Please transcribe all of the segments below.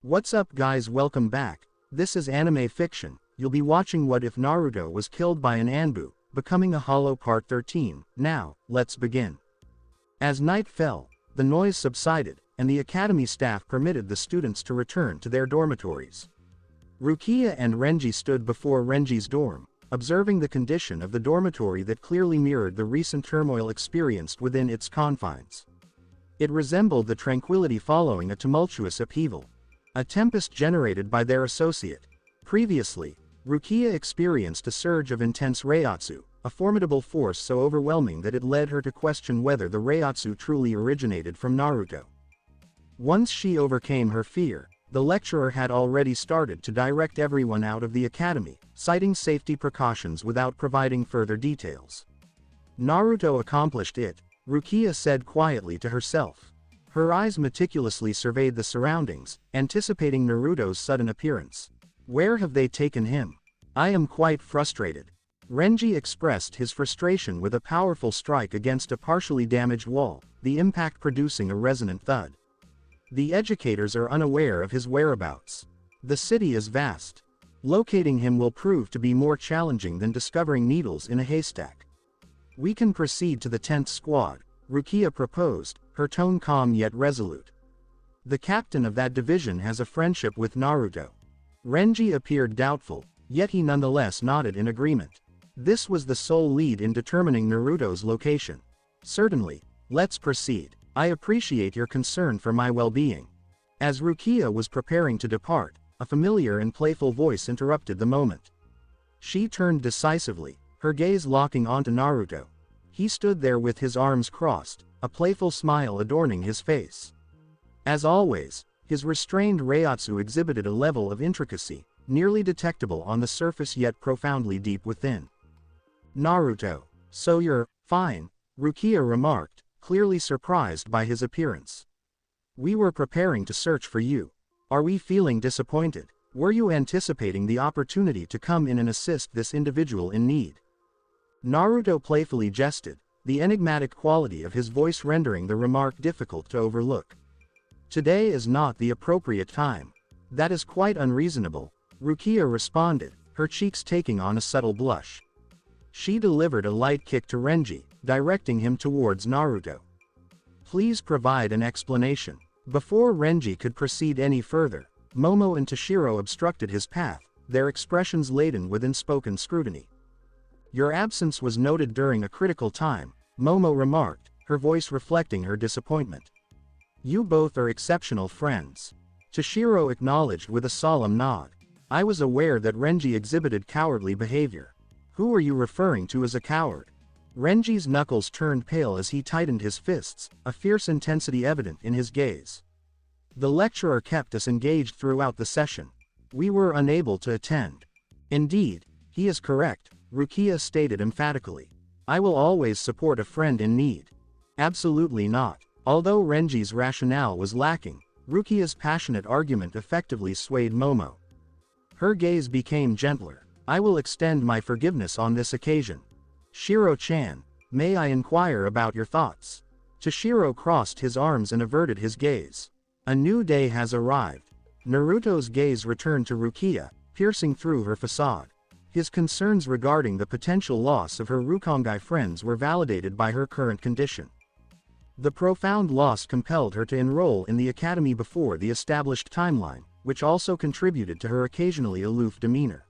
What's up guys, welcome back. This is anime fiction. You'll be watching What If Naruto Was Killed by an Anbu, Becoming a Hollow Part 13. Now, let's begin. As night fell, the noise subsided, and the academy staff permitted the students to return to their dormitories. Rukia and Renji stood before Renji's dorm, observing the condition of the dormitory that clearly mirrored the recent turmoil experienced within its confines. It resembled the tranquility following a tumultuous upheaval. A tempest generated by their associate. Previously, Rukia experienced a surge of intense Reiatsu, a formidable force so overwhelming that it led her to question whether the Reiatsu truly originated from Naruto. Once she overcame her fear, the lecturer had already started to direct everyone out of the academy, citing safety precautions without providing further details. Naruto accomplished it, Rukia said quietly to herself. Her eyes meticulously surveyed the surroundings, anticipating Naruto's sudden appearance. Where have they taken him? I am quite frustrated. Renji expressed his frustration with a powerful strike against a partially damaged wall, the impact producing a resonant thud. The educators are unaware of his whereabouts. The city is vast. Locating him will prove to be more challenging than discovering needles in a haystack. We can proceed to the 10th squad, Rukia proposed, her tone calm yet resolute. The captain of that division has a friendship with Naruto. Renji appeared doubtful, yet he nonetheless nodded in agreement. This was the sole lead in determining Naruto's location. Certainly, let's proceed. I appreciate your concern for my well-being. As Rukia was preparing to depart, a familiar and playful voice interrupted the moment. She turned decisively, her gaze locking onto Naruto. He stood there with his arms crossed, a playful smile adorning his face. As always, his restrained Reiatsu exhibited a level of intricacy, nearly detectable on the surface yet profoundly deep within. Naruto, so you're fine, Rukia remarked, clearly surprised by his appearance. We were preparing to search for you. Are we feeling disappointed? Were you anticipating the opportunity to come in and assist this individual in need? Naruto playfully jested, the enigmatic quality of his voice rendering the remark difficult to overlook. Today is not the appropriate time. That is quite unreasonable, Rukia responded, her cheeks taking on a subtle blush. She delivered a light kick to Renji, directing him towards Naruto. Please provide an explanation. Before Renji could proceed any further, Momo and Toshiro obstructed his path, their expressions laden with unspoken scrutiny. Your absence was noted during a critical time, Momo remarked, her voice reflecting her disappointment. You both are exceptional friends. Toshiro acknowledged with a solemn nod. I was aware that Renji exhibited cowardly behavior. Who are you referring to as a coward? Renji's knuckles turned pale as he tightened his fists, a fierce intensity evident in his gaze. The lecturer kept us engaged throughout the session. We were unable to attend. Indeed, he is correct, Rukia stated emphatically. I will always support a friend in need. Absolutely not. Although Renji's rationale was lacking, Rukia's passionate argument effectively swayed Momo. Her gaze became gentler. I will extend my forgiveness on this occasion. Shiro-chan, may I inquire about your thoughts? Toshiro crossed his arms and averted his gaze. A new day has arrived. Naruto's gaze returned to Rukia, piercing through her facade. His concerns regarding the potential loss of her Rukongai friends were validated by her current condition. The profound loss compelled her to enroll in the academy before the established timeline, which also contributed to her occasionally aloof demeanor.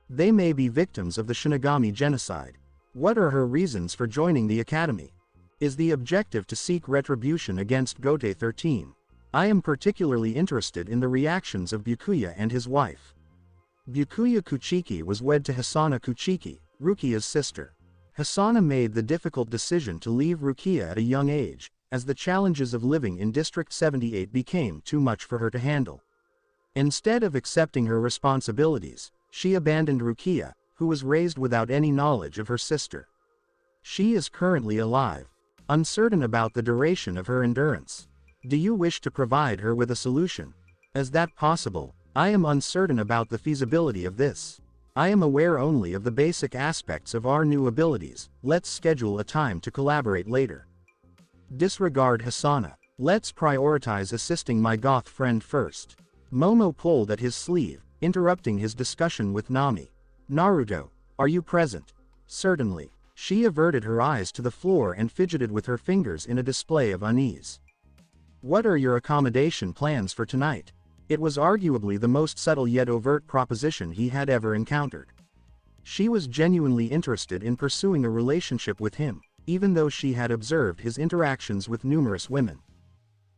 They may be victims of the Shinigami genocide. What are her reasons for joining the academy? Is the objective to seek retribution against Gote 13? I am particularly interested in the reactions of Byakuya and his wife. Byakuya Kuchiki was wed to Hisana Kuchiki, Rukia's sister. Hisana made the difficult decision to leave Rukia at a young age, as the challenges of living in District 78 became too much for her to handle. Instead of accepting her responsibilities, she abandoned Rukia, who was raised without any knowledge of her sister. She is currently alive, uncertain about the duration of her endurance. Do you wish to provide her with a solution? Is that possible? I am uncertain about the feasibility of this. I am aware only of the basic aspects of our new abilities. Let's schedule a time to collaborate later. Disregard Hisana. Let's prioritize assisting my goth friend first. Momo pulled at his sleeve, interrupting his discussion with Nami. Naruto, are you present? Certainly. She averted her eyes to the floor and fidgeted with her fingers in a display of unease. What are your accommodation plans for tonight? It was arguably the most subtle yet overt proposition he had ever encountered. She was genuinely interested in pursuing a relationship with him, even though she had observed his interactions with numerous women.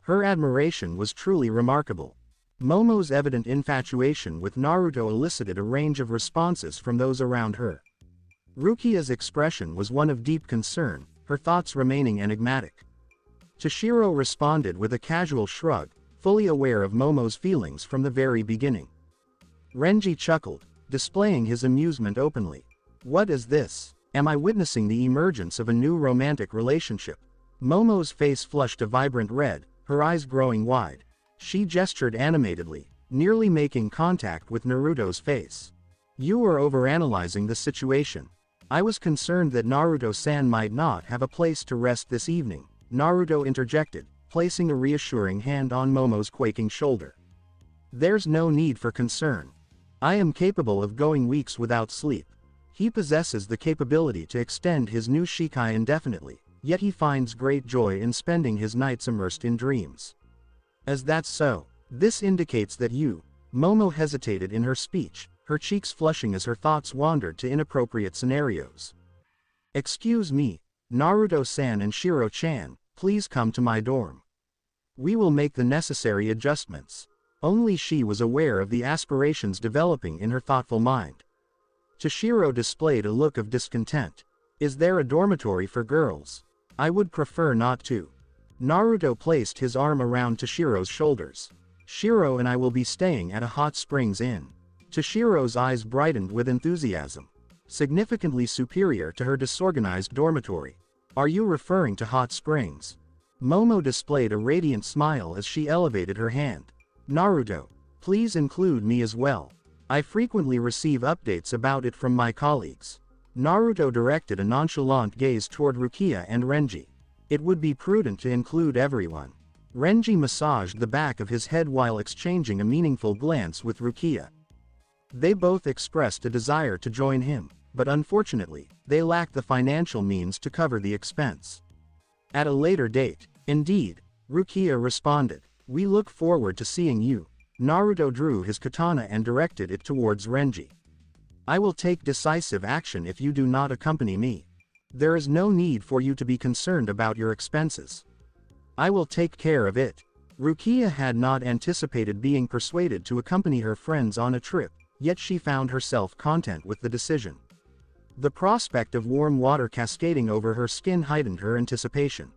Her admiration was truly remarkable. Momo's evident infatuation with Naruto elicited a range of responses from those around her. Rukia's expression was one of deep concern, her thoughts remaining enigmatic. Toshiro responded with a casual shrug, fully aware of Momo's feelings from the very beginning. Renji chuckled, displaying his amusement openly. What is this? Am I witnessing the emergence of a new romantic relationship? Momo's face flushed a vibrant red, her eyes growing wide. She gestured animatedly, nearly making contact with Naruto's face. You are overanalyzing the situation. I was concerned that Naruto-san might not have a place to rest this evening, Naruto interjected, placing a reassuring hand on Momo's quaking shoulder. There's no need for concern. I am capable of going weeks without sleep. He possesses the capability to extend his new Shikai indefinitely, yet he finds great joy in spending his nights immersed in dreams. As that's so, this indicates that you, Momo hesitated in her speech, her cheeks flushing as her thoughts wandered to inappropriate scenarios. Excuse me, Naruto-san and Shiro-chan, please come to my dorm. We will make the necessary adjustments. Only she was aware of the aspirations developing in her thoughtful mind. Toshiro displayed a look of discontent. Is there a dormitory for girls? I would prefer not to. Naruto placed his arm around Toshiro's shoulders. Shiro and I will be staying at a hot springs inn. Toshiro's eyes brightened with enthusiasm. Significantly superior to her disorganized dormitory. Are you referring to hot springs? Momo displayed a radiant smile as she elevated her hand. Naruto, please include me as well. I frequently receive updates about it from my colleagues. Naruto directed a nonchalant gaze toward Rukia and Renji. It would be prudent to include everyone. Renji massaged the back of his head while exchanging a meaningful glance with Rukia. They both expressed a desire to join him, but unfortunately, they lacked the financial means to cover the expense. At a later date, indeed, Rukia responded. We look forward to seeing you. Naruto drew his katana and directed it towards Renji. I will take decisive action if you do not accompany me. There is no need for you to be concerned about your expenses. I will take care of it. Rukia had not anticipated being persuaded to accompany her friends on a trip, yet she found herself content with the decision. The prospect of warm water cascading over her skin heightened her anticipation.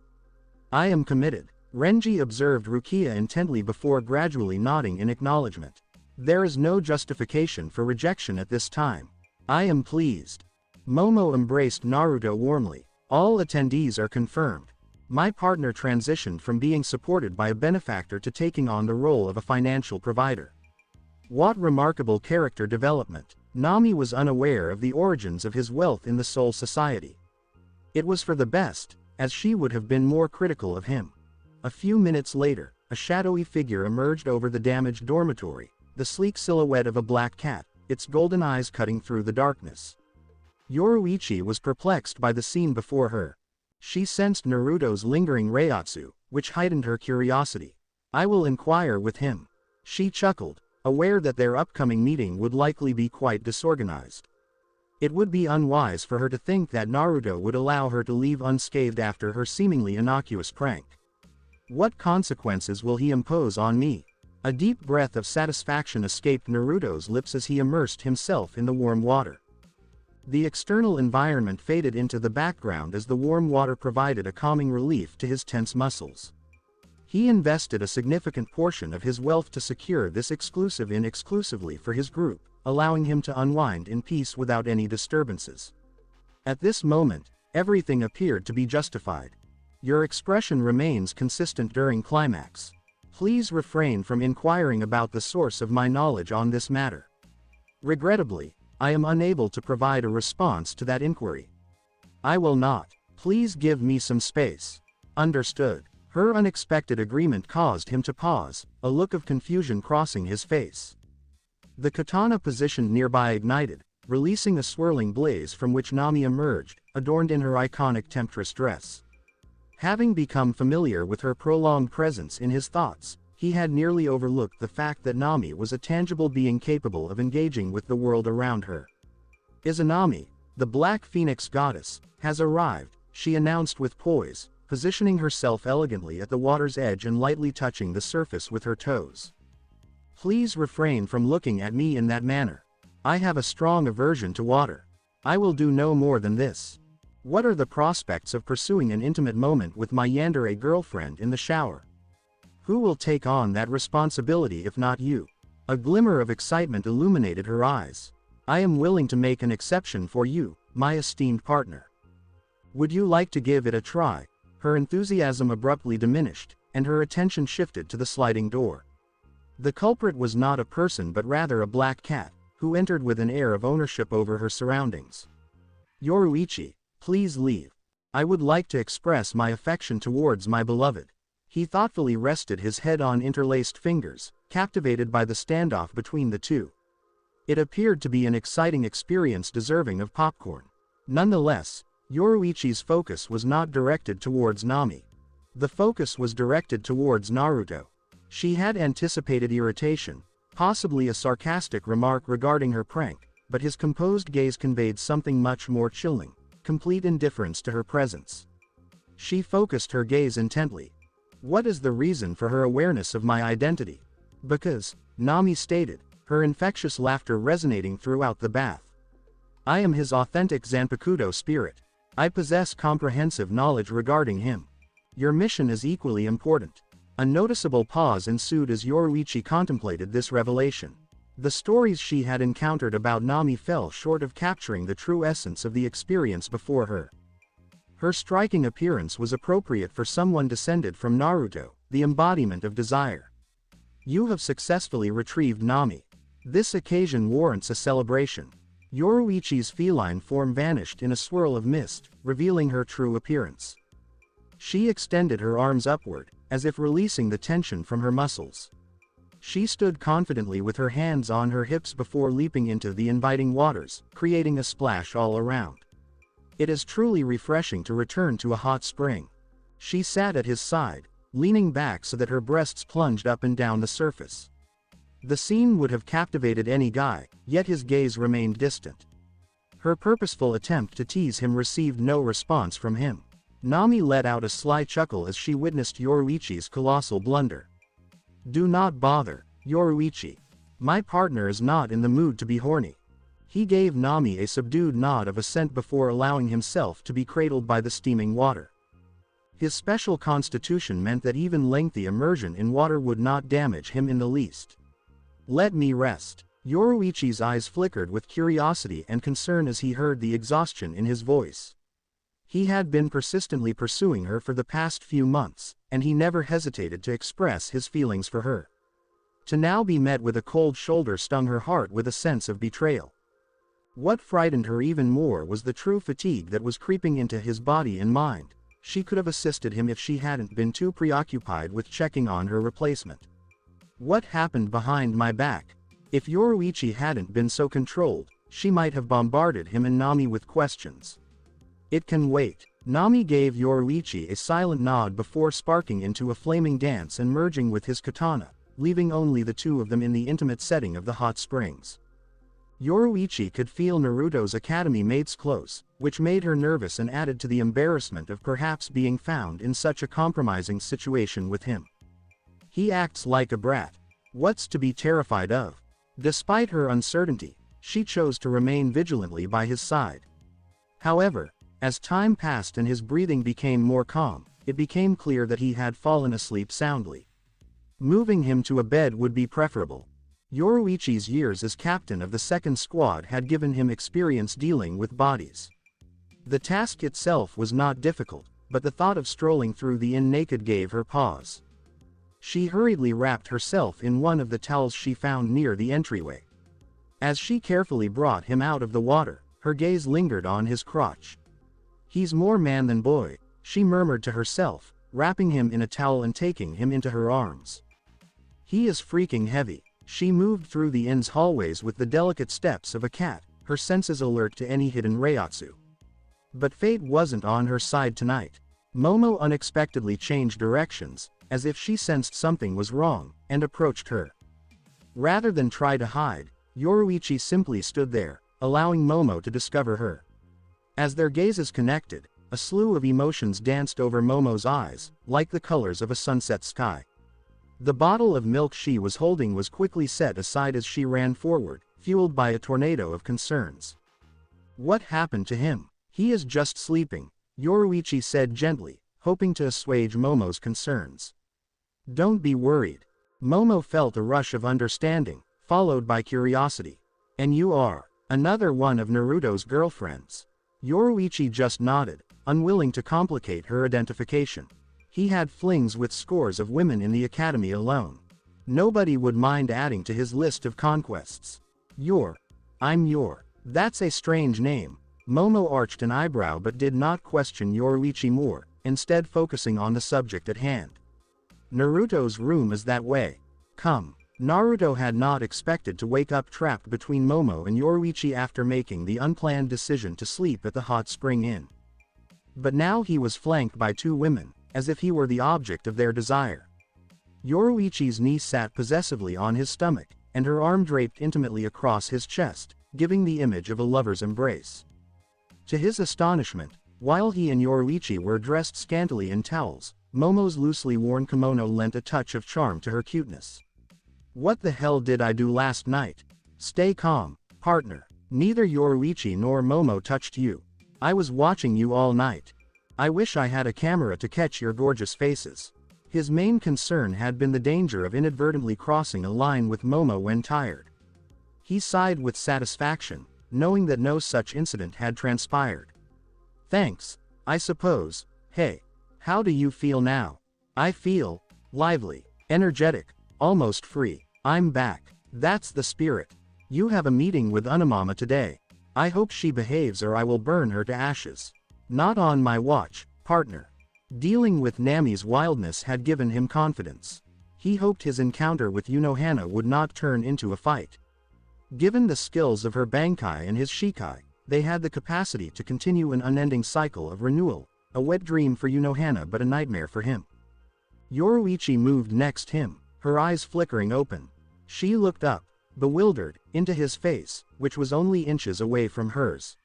I am committed. Renji observed Rukia intently before gradually nodding in acknowledgement. There is no justification for rejection at this time. I am pleased. Momo embraced Naruto warmly. All attendees are confirmed. My partner transitioned from being supported by a benefactor to taking on the role of a financial provider. What remarkable character development. Nami was unaware of the origins of his wealth in the Soul Society. It was for the best, as she would have been more critical of him. A few minutes later, a shadowy figure emerged over the damaged dormitory, the sleek silhouette of a black cat, its golden eyes cutting through the darkness. Yoruichi was perplexed by the scene before her. She sensed Naruto's lingering reiatsu, which heightened her curiosity. I will inquire with him. She chuckled, aware that their upcoming meeting would likely be quite disorganized. It would be unwise for her to think that Naruto would allow her to leave unscathed after her seemingly innocuous prank. What consequences will he impose on me? A deep breath of satisfaction escaped Naruto's lips as he immersed himself in the warm water. The external environment faded into the background as the warm water provided a calming relief to his tense muscles. He invested a significant portion of his wealth to secure this exclusive inn exclusively for his group, allowing him to unwind in peace without any disturbances. At this moment, everything appeared to be justified. Your expression remains consistent during climax. Please refrain from inquiring about the source of my knowledge on this matter. Regrettably, I am unable to provide a response to that inquiry. I will not. Please give me some space. Understood. Her unexpected agreement caused him to pause, a look of confusion crossing his face. The katana positioned nearby ignited, releasing a swirling blaze from which Nami emerged, adorned in her iconic temptress dress. Having become familiar with her prolonged presence in his thoughts, he had nearly overlooked the fact that Nami was a tangible being capable of engaging with the world around her. Izanami, the Black Phoenix goddess, has arrived, she announced with poise, positioning herself elegantly at the water's edge and lightly touching the surface with her toes. Please refrain from looking at me in that manner. I have a strong aversion to water. I will do no more than this. What are the prospects of pursuing an intimate moment with my yandere girlfriend in the shower? Who will take on that responsibility if not you? A glimmer of excitement illuminated her eyes. I am willing to make an exception for you, my esteemed partner. Would you like to give it a try? Her enthusiasm abruptly diminished, and her attention shifted to the sliding door. The culprit was not a person but rather a black cat, who entered with an air of ownership over her surroundings. Yoruichi, please leave. I would like to express my affection towards my beloved. He thoughtfully rested his head on interlaced fingers, captivated by the standoff between the two. It appeared to be an exciting experience deserving of popcorn. Nonetheless, Yoruichi's focus was not directed towards Nami. The focus was directed towards Naruto. She had anticipated irritation, possibly a sarcastic remark regarding her prank, but his composed gaze conveyed something much more chilling, complete indifference to her presence. She focused her gaze intently. What is the reason for her awareness of my identity? Because, Nami stated, her infectious laughter resonating throughout the bath. I am his authentic Zanpakuto spirit. I possess comprehensive knowledge regarding him. Your mission is equally important. A noticeable pause ensued as Yoruichi contemplated this revelation. The stories she had encountered about Nami fell short of capturing the true essence of the experience before her. Her striking appearance was appropriate for someone descended from Naruto, the embodiment of desire. You have successfully retrieved Nami. This occasion warrants a celebration. Yoruichi's feline form vanished in a swirl of mist, revealing her true appearance. She extended her arms upward, as if releasing the tension from her muscles. She stood confidently with her hands on her hips before leaping into the inviting waters, creating a splash all around. It is truly refreshing to return to a hot spring. She sat at his side, leaning back so that her breasts plunged up and down the surface. The scene would have captivated any guy, yet his gaze remained distant. Her purposeful attempt to tease him received no response from him. Nami let out a sly chuckle as she witnessed Yoruichi's colossal blunder. Do not bother, Yoruichi. My partner is not in the mood to be horny. He gave Nami a subdued nod of assent before allowing himself to be cradled by the steaming water. His special constitution meant that even lengthy immersion in water would not damage him in the least. Let me rest. Yoruichi's eyes flickered with curiosity and concern as he heard the exhaustion in his voice. He had been persistently pursuing her for the past few months, and he never hesitated to express his feelings for her. To now be met with a cold shoulder stung her heart with a sense of betrayal. What frightened her even more was the true fatigue that was creeping into his body and mind. She could have assisted him if she hadn't been too preoccupied with checking on her replacement. What happened behind my back? If Yoruichi hadn't been so controlled, she might have bombarded him and Nami with questions. It can wait. Nami gave Yoruichi a silent nod before sparking into a flaming dance and merging with his katana, leaving only the two of them in the intimate setting of the hot springs. Yoruichi could feel Naruto's academy mates close, which made her nervous and added to the embarrassment of perhaps being found in such a compromising situation with him. He acts like a brat. What's to be terrified of? Despite her uncertainty, she chose to remain vigilantly by his side. However, as time passed and his breathing became more calm, it became clear that he had fallen asleep soundly. Moving him to a bed would be preferable. Yoruichi's years as captain of the second squad had given him experience dealing with bodies. The task itself was not difficult, but the thought of strolling through the inn naked gave her pause. She hurriedly wrapped herself in one of the towels she found near the entryway. As she carefully brought him out of the water, her gaze lingered on his crotch. He's more man than boy, she murmured to herself, wrapping him in a towel and taking him into her arms. He is freaking heavy. She moved through the inn's hallways with the delicate steps of a cat, her senses alert to any hidden reiatsu. But fate wasn't on her side tonight. Momo unexpectedly changed directions, as if she sensed something was wrong, and approached her. Rather than try to hide, Yoruichi simply stood there, allowing Momo to discover her. As their gazes connected, a slew of emotions danced over Momo's eyes, like the colors of a sunset sky. The bottle of milk she was holding was quickly set aside as she ran forward, fueled by a tornado of concerns. What happened to him? He is just sleeping, Yoruichi said gently, hoping to assuage Momo's concerns. Don't be worried. Momo felt a rush of understanding, followed by curiosity. And you are another one of Naruto's girlfriends. Yoruichi just nodded, unwilling to complicate her identification. He had flings with scores of women in the academy alone. Nobody would mind adding to his list of conquests. I'm Yor. That's a strange name. Momo arched an eyebrow but did not question Yoruichi more, instead focusing on the subject at hand. Naruto's room is that way. Come. Naruto had not expected to wake up trapped between Momo and Yoruichi after making the unplanned decision to sleep at the hot spring inn. But now he was flanked by two women, as if he were the object of their desire. Yoruichi's knee sat possessively on his stomach, and her arm draped intimately across his chest, giving the image of a lover's embrace. To his astonishment, while he and Yoruichi were dressed scantily in towels, Momo's loosely worn kimono lent a touch of charm to her cuteness. What the hell did I do last night? Stay calm, partner. Neither Yoruichi nor Momo touched you. I was watching you all night. I wish I had a camera to catch your gorgeous faces. His main concern had been the danger of inadvertently crossing a line with Momo when tired. He sighed with satisfaction, knowing that no such incident had transpired. Thanks, I suppose. Hey, how do you feel now? I feel lively, energetic, almost free. I'm back. That's the spirit. You have a meeting with Unamama today. I hope she behaves or I will burn her to ashes. Not on my watch, partner. Dealing with Nami's wildness had given him confidence. He hoped his encounter with Unohana would not turn into a fight. Given the skills of her Bankai and his Shikai, they had the capacity to continue an unending cycle of renewal, a wet dream for Unohana but a nightmare for him. Yoruichi moved next him, her eyes flickering open. She looked up, bewildered, into his face, which was only inches away from hers.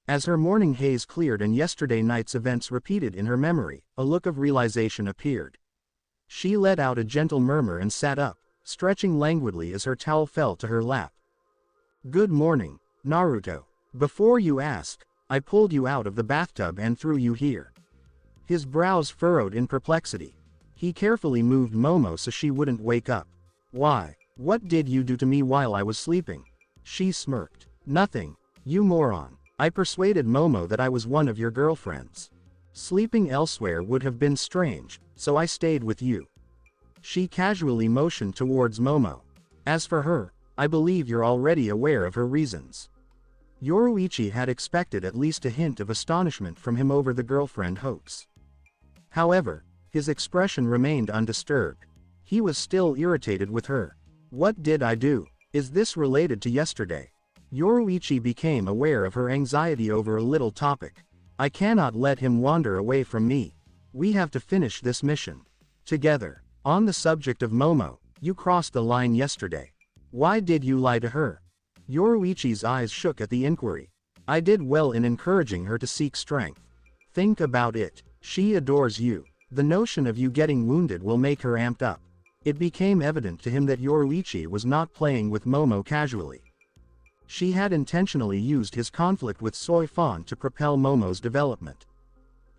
As her morning haze cleared and yesterday night's events repeated in her memory, a look of realization appeared. She let out a gentle murmur and sat up, stretching languidly as her towel fell to her lap. Good morning, Naruto. Before you ask, I pulled you out of the bathtub and threw you here. His brows furrowed in perplexity. He carefully moved Momo so she wouldn't wake up. Why? What did you do to me while I was sleeping? She smirked. Nothing, you moron. I persuaded Momo that I was one of your girlfriends. Sleeping elsewhere would have been strange, so I stayed with you. She casually motioned towards Momo. As for her, I believe you're already aware of her reasons. Yoruichi had expected at least a hint of astonishment from him over the girlfriend hoax. However, his expression remained undisturbed. He was still irritated with her. What did I do? Is this related to yesterday? Yoruichi became aware of her anxiety over a little topic. I cannot let him wander away from me. We have to finish this mission together. On the subject of Momo, you crossed the line yesterday. Why did you lie to her? Yoruichi's eyes shook at the inquiry. I did well in encouraging her to seek strength. Think about it. She adores you. The notion of you getting wounded will make her amped up. It became evident to him that Yoruichi was not playing with Momo casually. She had intentionally used his conflict with Soifan to propel Momo's development.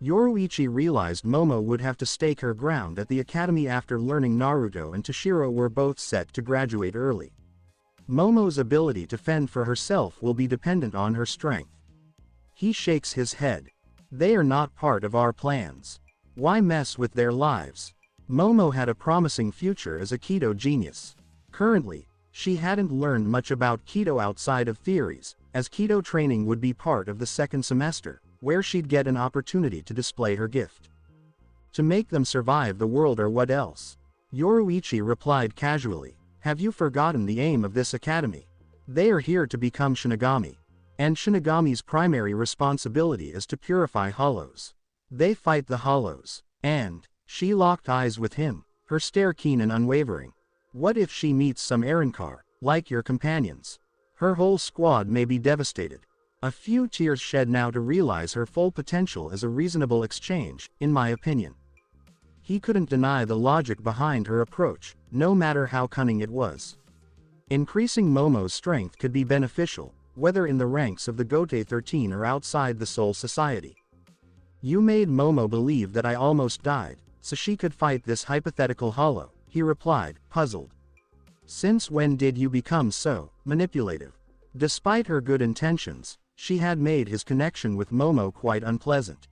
Yoruichi realized Momo would have to stake her ground at the academy after learning Naruto and Toshiro were both set to graduate early. Momo's ability to fend for herself will be dependent on her strength. He shakes his head. They are not part of our plans. Why mess with their lives? Momo had a promising future as a Kido genius. Currently, she hadn't learned much about Kido outside of theories, as Kido training would be part of the second semester, where she'd get an opportunity to display her gift. To make them survive the world or what else? Yoruichi replied casually. Have you forgotten the aim of this academy? They are here to become Shinigami. And Shinigami's primary responsibility is to purify hollows. They fight the hollows. And, she locked eyes with him, her stare keen and unwavering. What if she meets some Arankar, like your companions? Her whole squad may be devastated. A few tears shed now to realize her full potential is a reasonable exchange, in my opinion. He couldn't deny the logic behind her approach, no matter how cunning it was. Increasing Momo's strength could be beneficial, whether in the ranks of the Gote 13 or outside the Soul Society. You made Momo believe that I almost died, so she could fight this hypothetical hollow, he replied, puzzled. Since when did you become so manipulative? Despite her good intentions, she had made his connection with Momo quite unpleasant.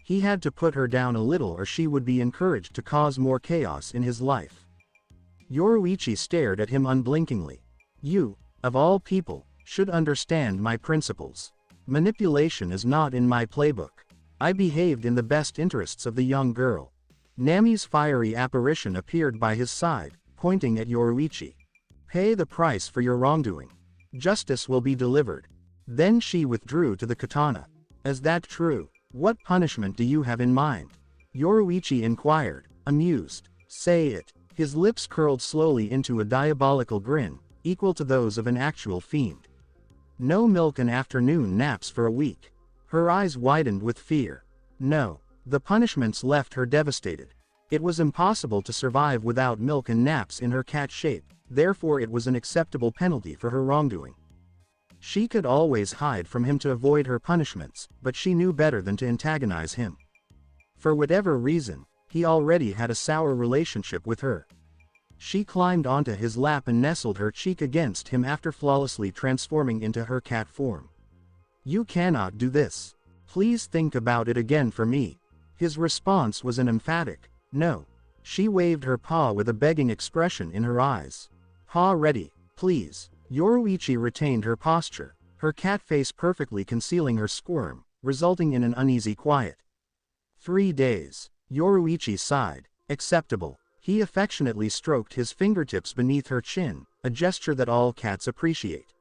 He had to put her down a little or she would be encouraged to cause more chaos in his life. Yoruichi stared at him unblinkingly. You, of all people, should understand my principles. Manipulation is not in my playbook. I behaved in the best interests of the young girl. Nami's fiery apparition appeared by his side, pointing at Yoruichi. Pay the price for your wrongdoing. Justice will be delivered. Then she withdrew to the katana. Is that true? What punishment do you have in mind? Yoruichi inquired, amused. Say it. His lips curled slowly into a diabolical grin, equal to those of an actual fiend. No milk and afternoon naps for a week. Her eyes widened with fear. No. The punishments left her devastated. It was impossible to survive without milk and naps in her cat shape, therefore it was an acceptable penalty for her wrongdoing. She could always hide from him to avoid her punishments, but she knew better than to antagonize him. For whatever reason, he already had a sour relationship with her. She climbed onto his lap and nestled her cheek against him after flawlessly transforming into her cat form. You cannot do this. Please think about it again for me. His response was an emphatic, no. She waved her paw with a begging expression in her eyes. Paw ready, please. Yoruichi retained her posture, her cat face perfectly concealing her squirm, resulting in an uneasy quiet. 3 days. Yoruichi sighed. Acceptable. He affectionately stroked his fingertips beneath her chin, a gesture that all cats appreciate.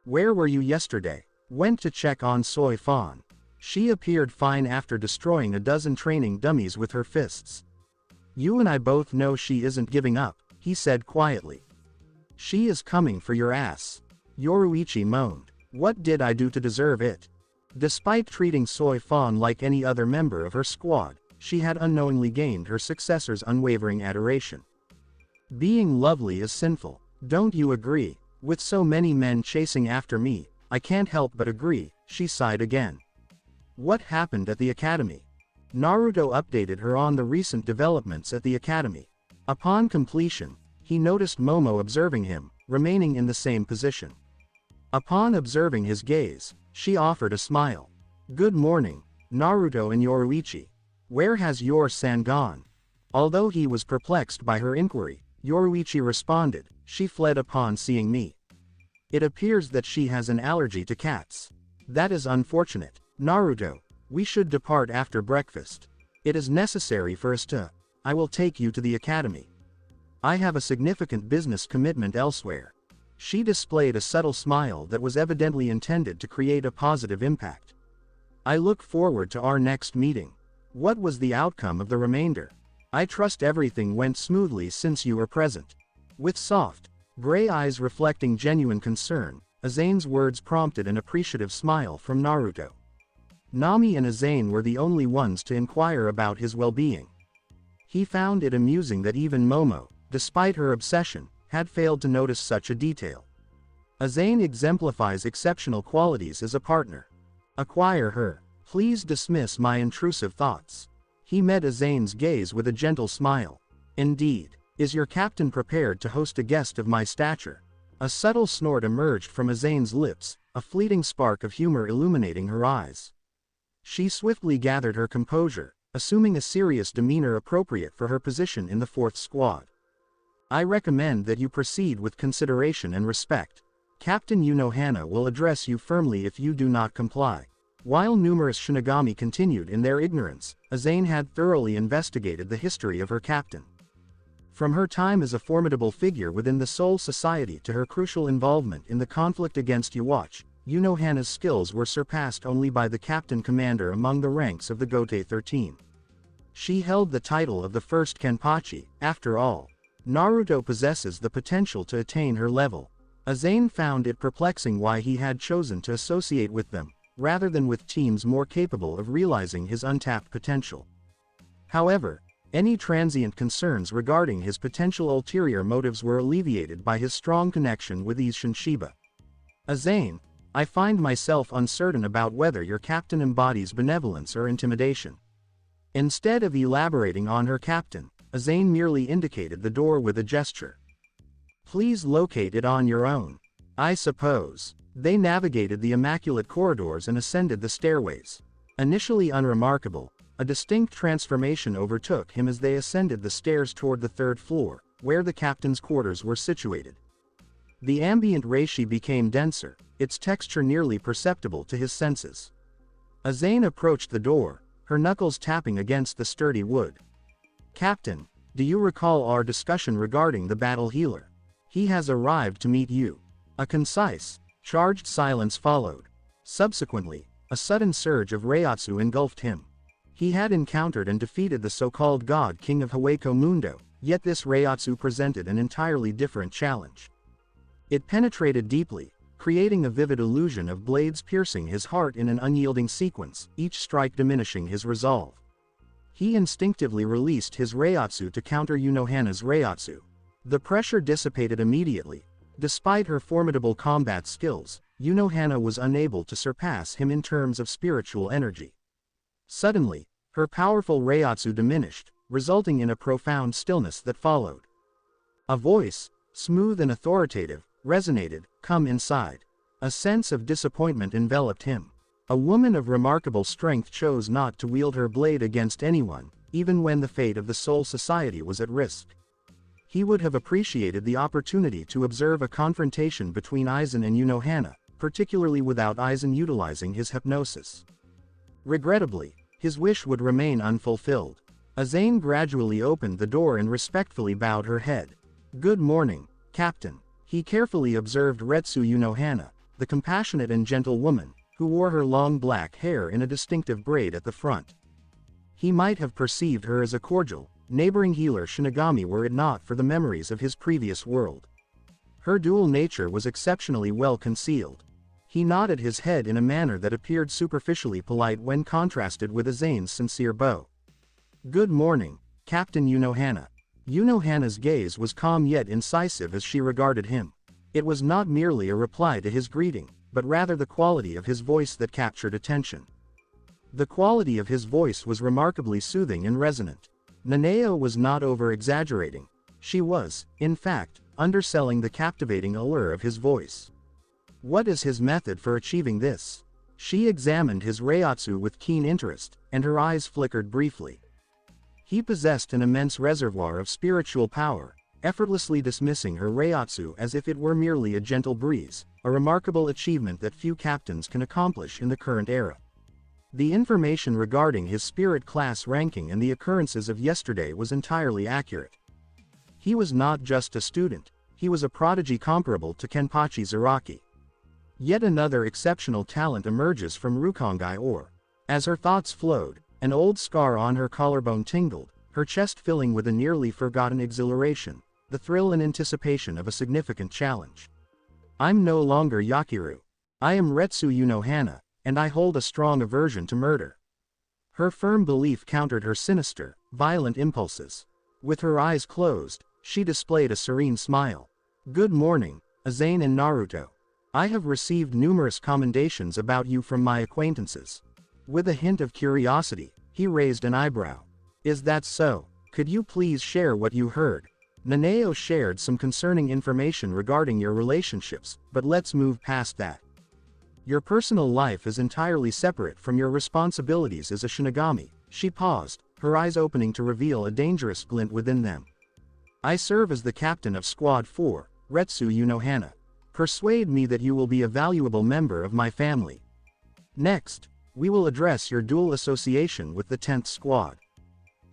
Where were you yesterday? Went to check on Soy Fawn. She appeared fine after destroying a dozen training dummies with her fists. You and I both know she isn't giving up, he said quietly. She is coming for your ass. Yoruichi moaned. What did I do to deserve it? Despite treating Soy Fawn like any other member of her squad, she had unknowingly gained her successor's unwavering adoration. Being lovely is sinful, don't you agree? With so many men chasing after me, I can't help but agree, she sighed again. What happened at the academy? Naruto updated her on the recent developments at the academy. Upon completion, he noticed Momo observing him, remaining in the same position. Upon observing his gaze, she offered a smile. Good morning, Naruto and Yoruichi. Where has Yor-san gone? Although he was perplexed by her inquiry, Yoruichi responded, she fled upon seeing me. It appears that she has an allergy to cats. That is unfortunate. Naruto, we should depart after breakfast. It is necessary for us to. I will take you to the academy. I have a significant business commitment elsewhere. She displayed a subtle smile that was evidently intended to create a positive impact. I look forward to our next meeting. What was the outcome of the remainder? I trust everything went smoothly since you were present. With soft, gray eyes reflecting genuine concern, Azane's words prompted an appreciative smile from Naruto. Nami and Azane were the only ones to inquire about his well-being. He found it amusing that even Momo, despite her obsession, had failed to notice such a detail. Azane exemplifies exceptional qualities as a partner. Acquire her. Please dismiss my intrusive thoughts. He met Azane's gaze with a gentle smile. Indeed. Is your captain prepared to host a guest of my stature? A subtle snort emerged from Azane's lips, a fleeting spark of humor illuminating her eyes. She swiftly gathered her composure, assuming a serious demeanor appropriate for her position in the 4th Squad. I recommend that you proceed with consideration and respect. Captain Unohana will address you firmly if you do not comply. While numerous Shinigami continued in their ignorance, Azane had thoroughly investigated the history of her captain. From her time as a formidable figure within the Soul Society to her crucial involvement in the conflict against Yhwach, Unohana's skills were surpassed only by the captain commander among the ranks of the Gote 13. She held the title of the first Kenpachi. After all, Naruto possesses the potential to attain her level. Azane found it perplexing why he had chosen to associate with them, rather than with teams more capable of realizing his untapped potential. However, any transient concerns regarding his potential ulterior motives were alleviated by his strong connection with Isshin Shiba. Azane, I find myself uncertain about whether your captain embodies benevolence or intimidation. Instead of elaborating on her captain, Azane merely indicated the door with a gesture. Please locate it on your own. I suppose. They navigated the immaculate corridors and ascended the stairways. Initially unremarkable, a distinct transformation overtook him as they ascended the stairs toward the third floor, where the captain's quarters were situated. The ambient reishi became denser, its texture nearly perceptible to his senses. Azane approached the door, her knuckles tapping against the sturdy wood. Captain, do you recall our discussion regarding the battle healer? He has arrived to meet you. A concise, charged silence followed. Subsequently, a sudden surge of Reiatsu engulfed him. He had encountered and defeated the so-called God King of Hueco Mundo, yet this Reiatsu presented an entirely different challenge. It penetrated deeply, creating a vivid illusion of blades piercing his heart in an unyielding sequence, each strike diminishing his resolve. He instinctively released his Reiatsu to counter Unohana's Reiatsu. The pressure dissipated immediately. Despite her formidable combat skills, Unohana was unable to surpass him in terms of spiritual energy. Suddenly, her powerful Reiatsu diminished, resulting in a profound stillness that followed. A voice, smooth and authoritative, resonated, "Come inside." A sense of disappointment enveloped him. A woman of remarkable strength chose not to wield her blade against anyone, even when the fate of the Soul Society was at risk. He would have appreciated the opportunity to observe a confrontation between Aizen and Unohana, particularly without Aizen utilizing his hypnosis. Regrettably, his wish would remain unfulfilled. Azane gradually opened the door and respectfully bowed her head. "Good morning, Captain." He carefully observed Retsu Unohana, the compassionate and gentle woman, who wore her long black hair in a distinctive braid at the front. He might have perceived her as a cordial, neighboring healer Shinigami were it not for the memories of his previous world. Her dual nature was exceptionally well concealed. He nodded his head in a manner that appeared superficially polite when contrasted with Azane's sincere bow. "Good morning, Captain Unohana." Unohana's gaze was calm yet incisive as she regarded him. It was not merely a reply to his greeting, but rather the quality of his voice that captured attention. The quality of his voice was remarkably soothing and resonant. Nanao was not over-exaggerating. She was, in fact, underselling the captivating allure of his voice. What is his method for achieving this? She examined his Reiatsu with keen interest, and her eyes flickered briefly. He possessed an immense reservoir of spiritual power, effortlessly dismissing her Reiatsu as if it were merely a gentle breeze, a remarkable achievement that few captains can accomplish in the current era. The information regarding his spirit class ranking and the occurrences of yesterday was entirely accurate. He was not just a student, he was a prodigy comparable to Kenpachi Zaraki. Yet another exceptional talent emerges from Rukongai Ore. As her thoughts flowed, an old scar on her collarbone tingled, her chest filling with a nearly forgotten exhilaration, the thrill and anticipation of a significant challenge. "I'm no longer Yakiru. I am Retsu Unohana, and I hold a strong aversion to murder." Her firm belief countered her sinister, violent impulses. With her eyes closed, she displayed a serene smile. "Good morning, Azane and Naruto. I have received numerous commendations about you from my acquaintances." With a hint of curiosity, he raised an eyebrow. "Is that so? Could you please share what you heard?" Nanao shared some concerning information regarding your relationships, but let's move past that. Your personal life is entirely separate from your responsibilities as a Shinigami. She paused, her eyes opening to reveal a dangerous glint within them. "I serve as the captain of Squad 4, Retsu Unohana. Persuade me that you will be a valuable member of my family." Next, We will address your dual association with the 10th squad.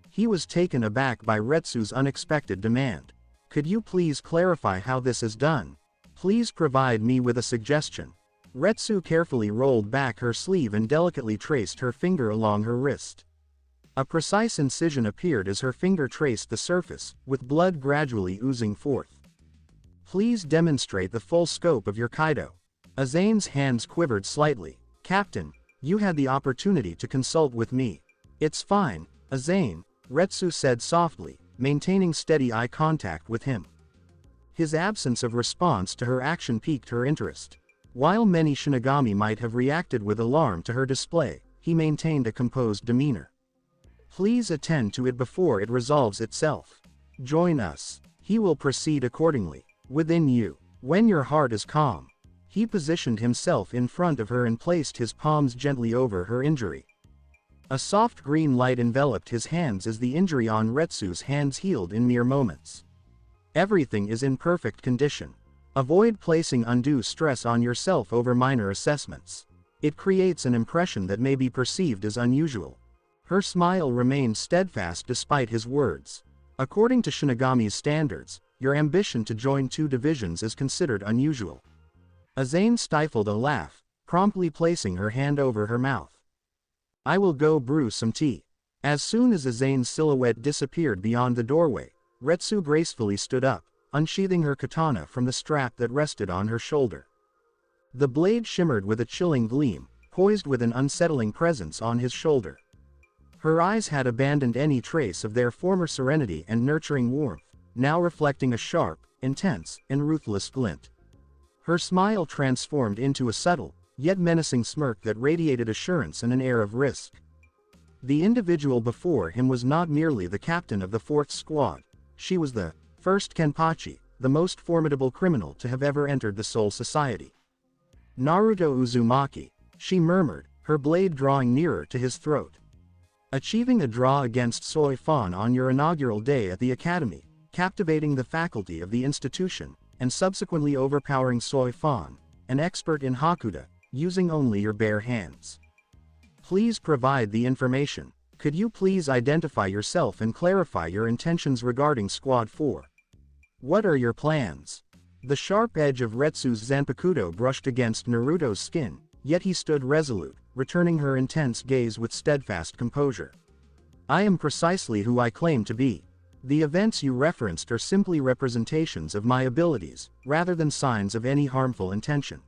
He was taken aback by Retsu's unexpected demand. Could you please clarify how this is done? Please provide me with a suggestion. Retsu carefully rolled back her sleeve and delicately traced her finger along her wrist. A precise incision appeared as her finger traced the surface, with blood gradually oozing forth. Please demonstrate the full scope of your Kaido. Azane's hands quivered slightly. Captain, you had the opportunity to consult with me. It's fine, Azane, Retsu said softly, maintaining steady eye contact with him. His absence of response to her action piqued her interest. While many Shinigami might have reacted with alarm to her display, he maintained a composed demeanor. Please attend to it before it resolves itself. Join us. He will proceed accordingly. Within you. When your heart is calm. He positioned himself in front of her and placed his palms gently over her injury. A soft green light enveloped his hands as the injury on Retsu's hands healed in mere moments. Everything is in perfect condition. Avoid placing undue stress on yourself over minor assessments. It creates an impression that may be perceived as unusual. Her smile remained steadfast despite his words. According to Shinigami's standards, your ambition to join 2 divisions is considered unusual. Azane stifled a laugh, promptly placing her hand over her mouth. I will go brew some tea. As soon as Azane's silhouette disappeared beyond the doorway, Retsu gracefully stood up, unsheathing her katana from the strap that rested on her shoulder. The blade shimmered with a chilling gleam, poised with an unsettling presence on his shoulder. Her eyes had abandoned any trace of their former serenity and nurturing warmth, now reflecting a sharp, intense, and ruthless glint. Her smile transformed into a subtle, yet menacing smirk that radiated assurance and an air of risk. The individual before him was not merely the captain of the 4th squad, she was the first Kenpachi, the most formidable criminal to have ever entered the Soul Society. Naruto Uzumaki, she murmured, her blade drawing nearer to his throat. Achieving a draw against Soi Fan on your inaugural day at the academy, captivating the faculty of the institution, and subsequently overpowering Soi Fan, an expert in Hakuda, using only your bare hands. Please provide the information. Could you please identify yourself and clarify your intentions regarding Squad 4? What are your plans? The sharp edge of Retsu's Zanpakuto brushed against Naruto's skin, yet he stood resolute, returning her intense gaze with steadfast composure. I am precisely who I claim to be. The events you referenced are simply representations of my abilities, rather than signs of any harmful intention.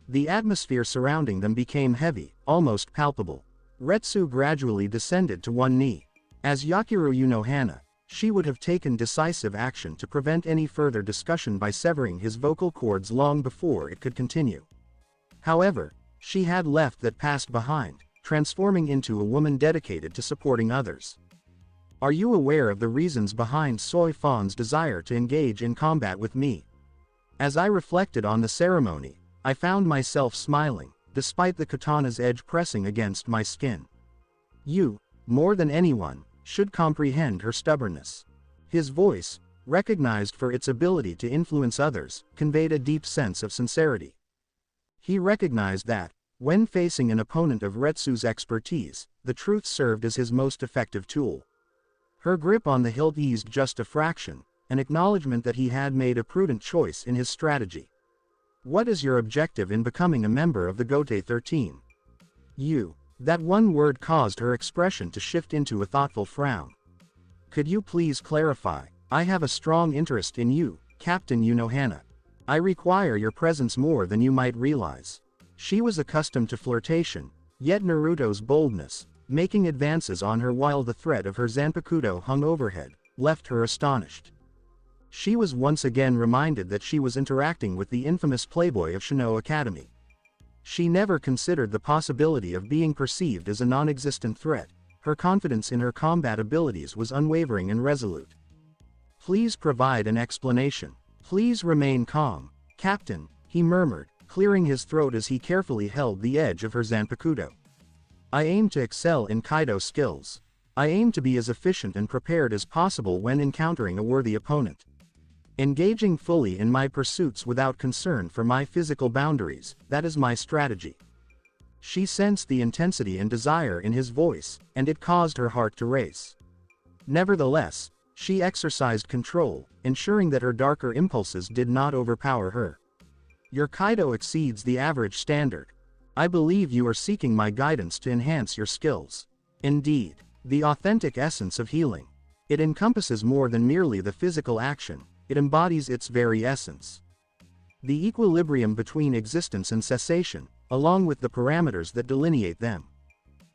The atmosphere surrounding them became heavy, almost palpable. Retsu gradually descended to one knee. As Yakiru Unohana, she would have taken decisive action to prevent any further discussion by severing his vocal cords long before it could continue. However, she had left that past behind, transforming into a woman dedicated to supporting others. Are you aware of the reasons behind Soi Fan's desire to engage in combat with me? As I reflected on the ceremony, I found myself smiling, despite the katana's edge pressing against my skin. You, more than anyone, should comprehend her stubbornness. His voice, recognized for its ability to influence others, conveyed a deep sense of sincerity. He recognized that, when facing an opponent of Retsu's expertise, the truth served as his most effective tool. Her grip on the hilt eased just a fraction, an acknowledgement that he had made a prudent choice in his strategy. What is your objective in becoming a member of the Gote 13? You. That one word caused her expression to shift into a thoughtful frown. Could you please clarify? I have a strong interest in you, Captain Unohana. I require your presence more than you might realize. She was accustomed to flirtation, yet Naruto's boldness, making advances on her while the threat of her Zanpakuto hung overhead, left her astonished. She was once again reminded that she was interacting with the infamous playboy of Shino Academy. She never considered the possibility of being perceived as a non-existent threat. Her confidence in her combat abilities was unwavering and resolute. Please provide an explanation. Please remain calm, Captain, he murmured, clearing his throat as he carefully held the edge of her Zanpakuto. I aim to excel in Kaido skills. I aim to be as efficient and prepared as possible when encountering a worthy opponent. Engaging fully in my pursuits without concern for my physical boundaries, that is my strategy. She sensed the intensity and desire in his voice, and it caused her heart to race. Nevertheless, she exercised control, ensuring that her darker impulses did not overpower her. Your Kaido exceeds the average standard. I believe you are seeking my guidance to enhance your skills. Indeed, the authentic essence of healing. It encompasses more than merely the physical action, it embodies its very essence. The equilibrium between existence and cessation, along with the parameters that delineate them.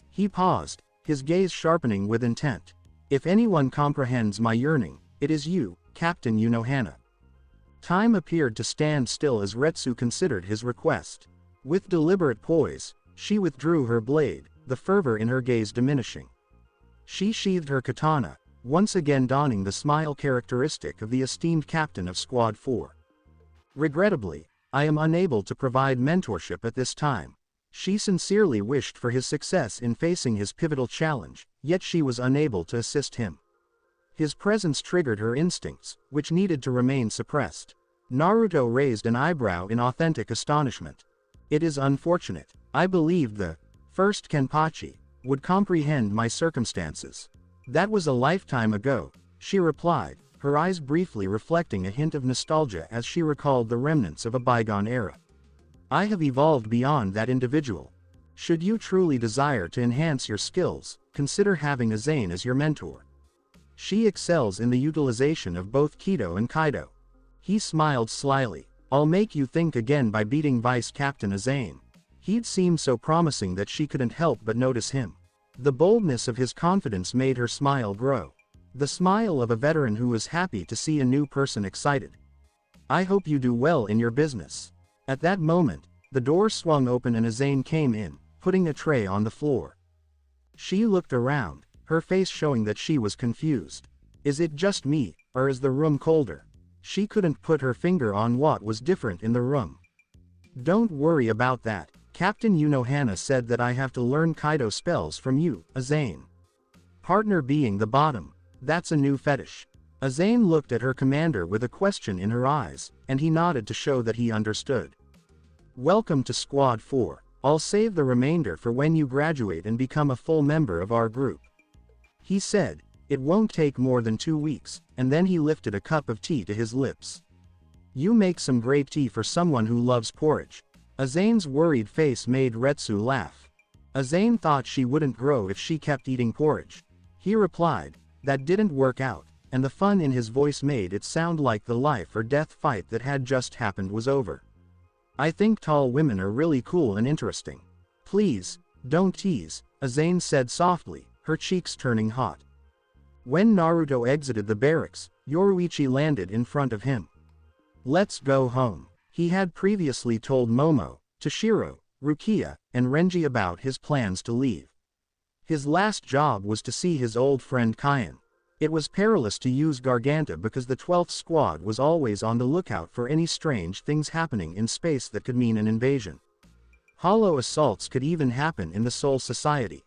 He paused, his gaze sharpening with intent. If anyone comprehends my yearning, it is you, Captain Unohana. Time appeared to stand still as Retsu considered his request. With deliberate poise, she withdrew her blade, the fervor in her gaze diminishing. She sheathed her katana, once again donning the smile characteristic of the esteemed captain of Squad 4. Regrettably, I am unable to provide mentorship at this time. She sincerely wished for his success in facing his pivotal challenge, yet she was unable to assist him. His presence triggered her instincts, which needed to remain suppressed. Naruto raised an eyebrow in authentic astonishment. It is unfortunate. I believed the first Kenpachi would comprehend my circumstances. That was a lifetime ago, she replied, her eyes briefly reflecting a hint of nostalgia as she recalled the remnants of a bygone era. I have evolved beyond that individual. Should you truly desire to enhance your skills, consider having Azane as your mentor. She excels in the utilization of both Kido and Kaido. He smiled slyly. I'll make you think again by beating Vice Captain Azane. He'd seemed so promising that she couldn't help but notice him. The boldness of his confidence made her smile grow. The smile of a veteran who was happy to see a new person excited. I hope you do well in your business. At that moment, the door swung open and Azane came in, putting a tray on the floor. She looked around, her face showing that she was confused. Is it just me, or is the room colder? She couldn't put her finger on what was different in the room. Don't worry about that. Captain Unohana said that I have to learn Kaido spells from you, Azane. Partner being the bottom. That's a new fetish. Azane looked at her commander with a question in her eyes, and he nodded to show that he understood. Welcome to Squad 4. I'll save the remainder for when you graduate and become a full member of our group. He said, it won't take more than 2 weeks, and then he lifted a cup of tea to his lips. You make some great tea for someone who loves porridge. Azane's worried face made Retsu laugh. Azane thought she wouldn't grow if she kept eating porridge. He replied, that didn't work out, and the fun in his voice made it sound like the life or death fight that had just happened was over. I think tall women are really cool and interesting. Please, don't tease, Azane said softly, her cheeks turning hot. When Naruto exited the barracks, Yoruichi landed in front of him. Let's go home. He had previously told Momo, Toshiro, Rukia, and Renji about his plans to leave. His last job was to see his old friend Kyan. It was perilous to use Garganta because the 12th squad was always on the lookout for any strange things happening in space that could mean an invasion. Hollow assaults could even happen in the Soul Society.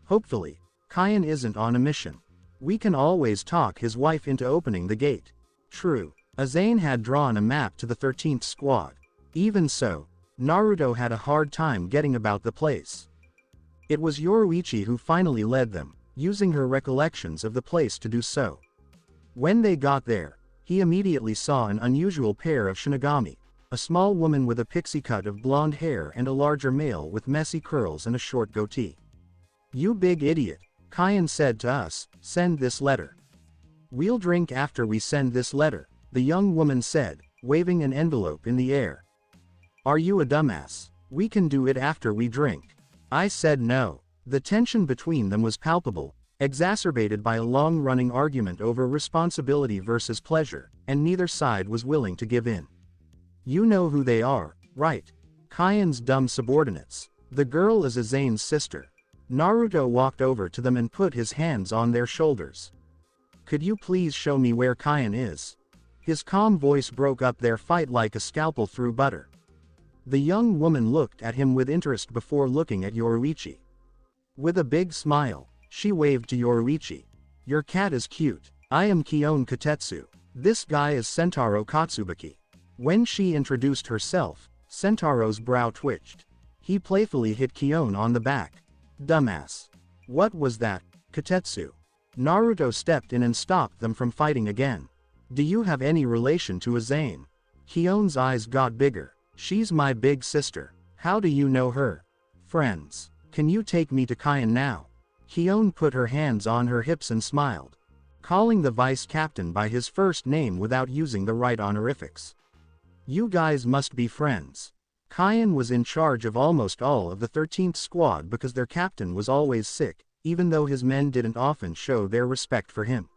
Hopefully, Kyan isn't on a mission. We can always talk his wife into opening the gate. True, Azane had drawn a map to the 13th squad. Even so, Naruto had a hard time getting about the place. It was Yoruichi who finally led them, using her recollections of the place to do so. When they got there, he immediately saw an unusual pair of Shinigami, a small woman with a pixie cut of blonde hair and a larger male with messy curls and a short goatee. You big idiot, Kyan said to us, send this letter. We'll drink after we send this letter, the young woman said, waving an envelope in the air. Are you a dumbass? We can do it after we drink. I said no. The tension between them was palpable, exacerbated by a long-running argument over responsibility versus pleasure, and neither side was willing to give in. You know who they are, right? Kyan's dumb subordinates. The girl is Azane's sister. Naruto walked over to them and put his hands on their shoulders. Could you please show me where Kyan is? His calm voice broke up their fight like a scalpel through butter. The young woman looked at him with interest before looking at Yoruichi. With a big smile, she waved to Yoruichi. Your cat is cute. I am Kion Kotetsu. This guy is Sentaro Katsubaki. When she introduced herself, Sentaro's brow twitched. He playfully hit Kion on the back. Dumbass. What was that, Katetsu? Naruto stepped in and stopped them from fighting again. Do you have any relation to Azane? Kion's eyes got bigger. She's my big sister. How do you know her? Friends. Can you take me to Kion now? Kion put her hands on her hips and smiled, calling the vice captain by his first name without using the right honorifics. You guys must be friends. Kion was in charge of almost all of the 13th squad because their captain was always sick, even though his men didn't often show their respect for him.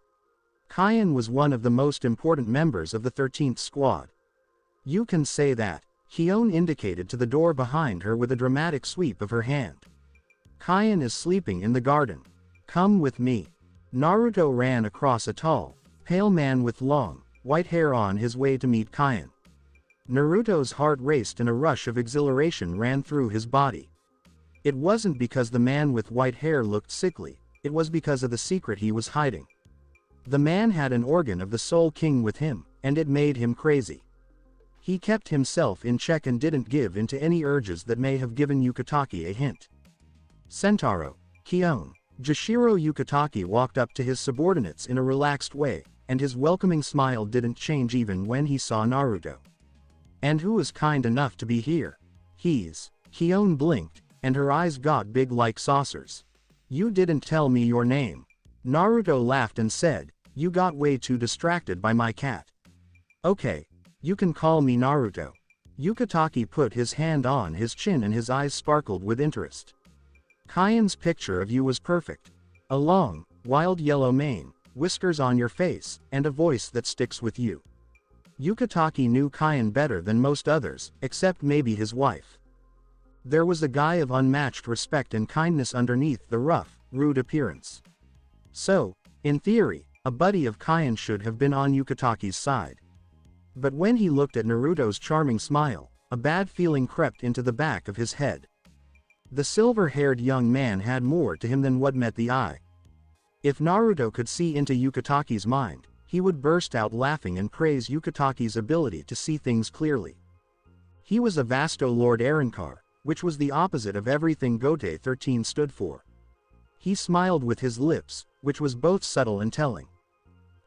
Kion was one of the most important members of the 13th squad. You can say that. Kion indicated to the door behind her with a dramatic sweep of her hand. Kion is sleeping in the garden. Come with me. Naruto ran across a tall, pale man with long, white hair on his way to meet Kion. Naruto's heart raced and a rush of exhilaration ran through his body. It wasn't because the man with white hair looked sickly, it was because of the secret he was hiding. The man had an organ of the Soul King with him, and it made him crazy. He kept himself in check and didn't give in to any urges that may have given Yukitake a hint. Sentaro, Kion, Jashiro Yukitake walked up to his subordinates in a relaxed way, and his welcoming smile didn't change even when he saw Naruto. And who is kind enough to be here? He's. Kion blinked, and her eyes got big like saucers. You didn't tell me your name. Naruto laughed and said, you got way too distracted by my cat. Okay. You can call me Naruto. Yukitake put his hand on his chin and his eyes sparkled with interest. Kion's picture of you was perfect. A long, wild yellow mane, whiskers on your face, and a voice that sticks with you. Yukitake knew Kion better than most others, except maybe his wife. There was a guy of unmatched respect and kindness underneath the rough, rude appearance. So, in theory, a buddy of Kion should have been on Yukitake's side. But when he looked at Naruto's charming smile, a bad feeling crept into the back of his head. The silver-haired young man had more to him than what met the eye. If Naruto could see into Yukitake's mind, he would burst out laughing and praise Yukitake's ability to see things clearly. He was a Vasto Lord Arrancar, which was the opposite of everything Gote 13 stood for. He smiled with his lips, which was both subtle and telling.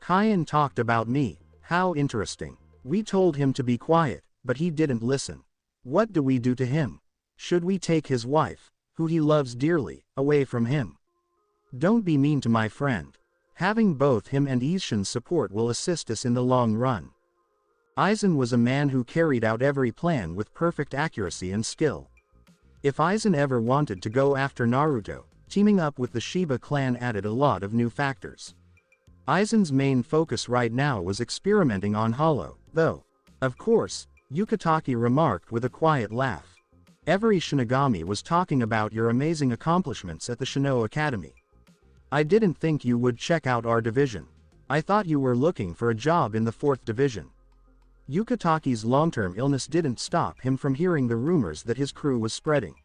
Kion talked about me, how interesting. We told him to be quiet, but he didn't listen. What do we do to him? Should we take his wife, who he loves dearly, away from him? Don't be mean to my friend. Having both him and Isshin's support will assist us in the long run. Aizen was a man who carried out every plan with perfect accuracy and skill. If Aizen ever wanted to go after Naruto, teaming up with the Shiba clan added a lot of new factors. Aizen's main focus right now was experimenting on Hollow, though. Of course, Yukitake remarked with a quiet laugh. Every Shinigami was talking about your amazing accomplishments at the Shino Academy. I didn't think you would check out our division. I thought you were looking for a job in the 4th division. Yukitake's long-term illness didn't stop him from hearing the rumors that his crew was spreading.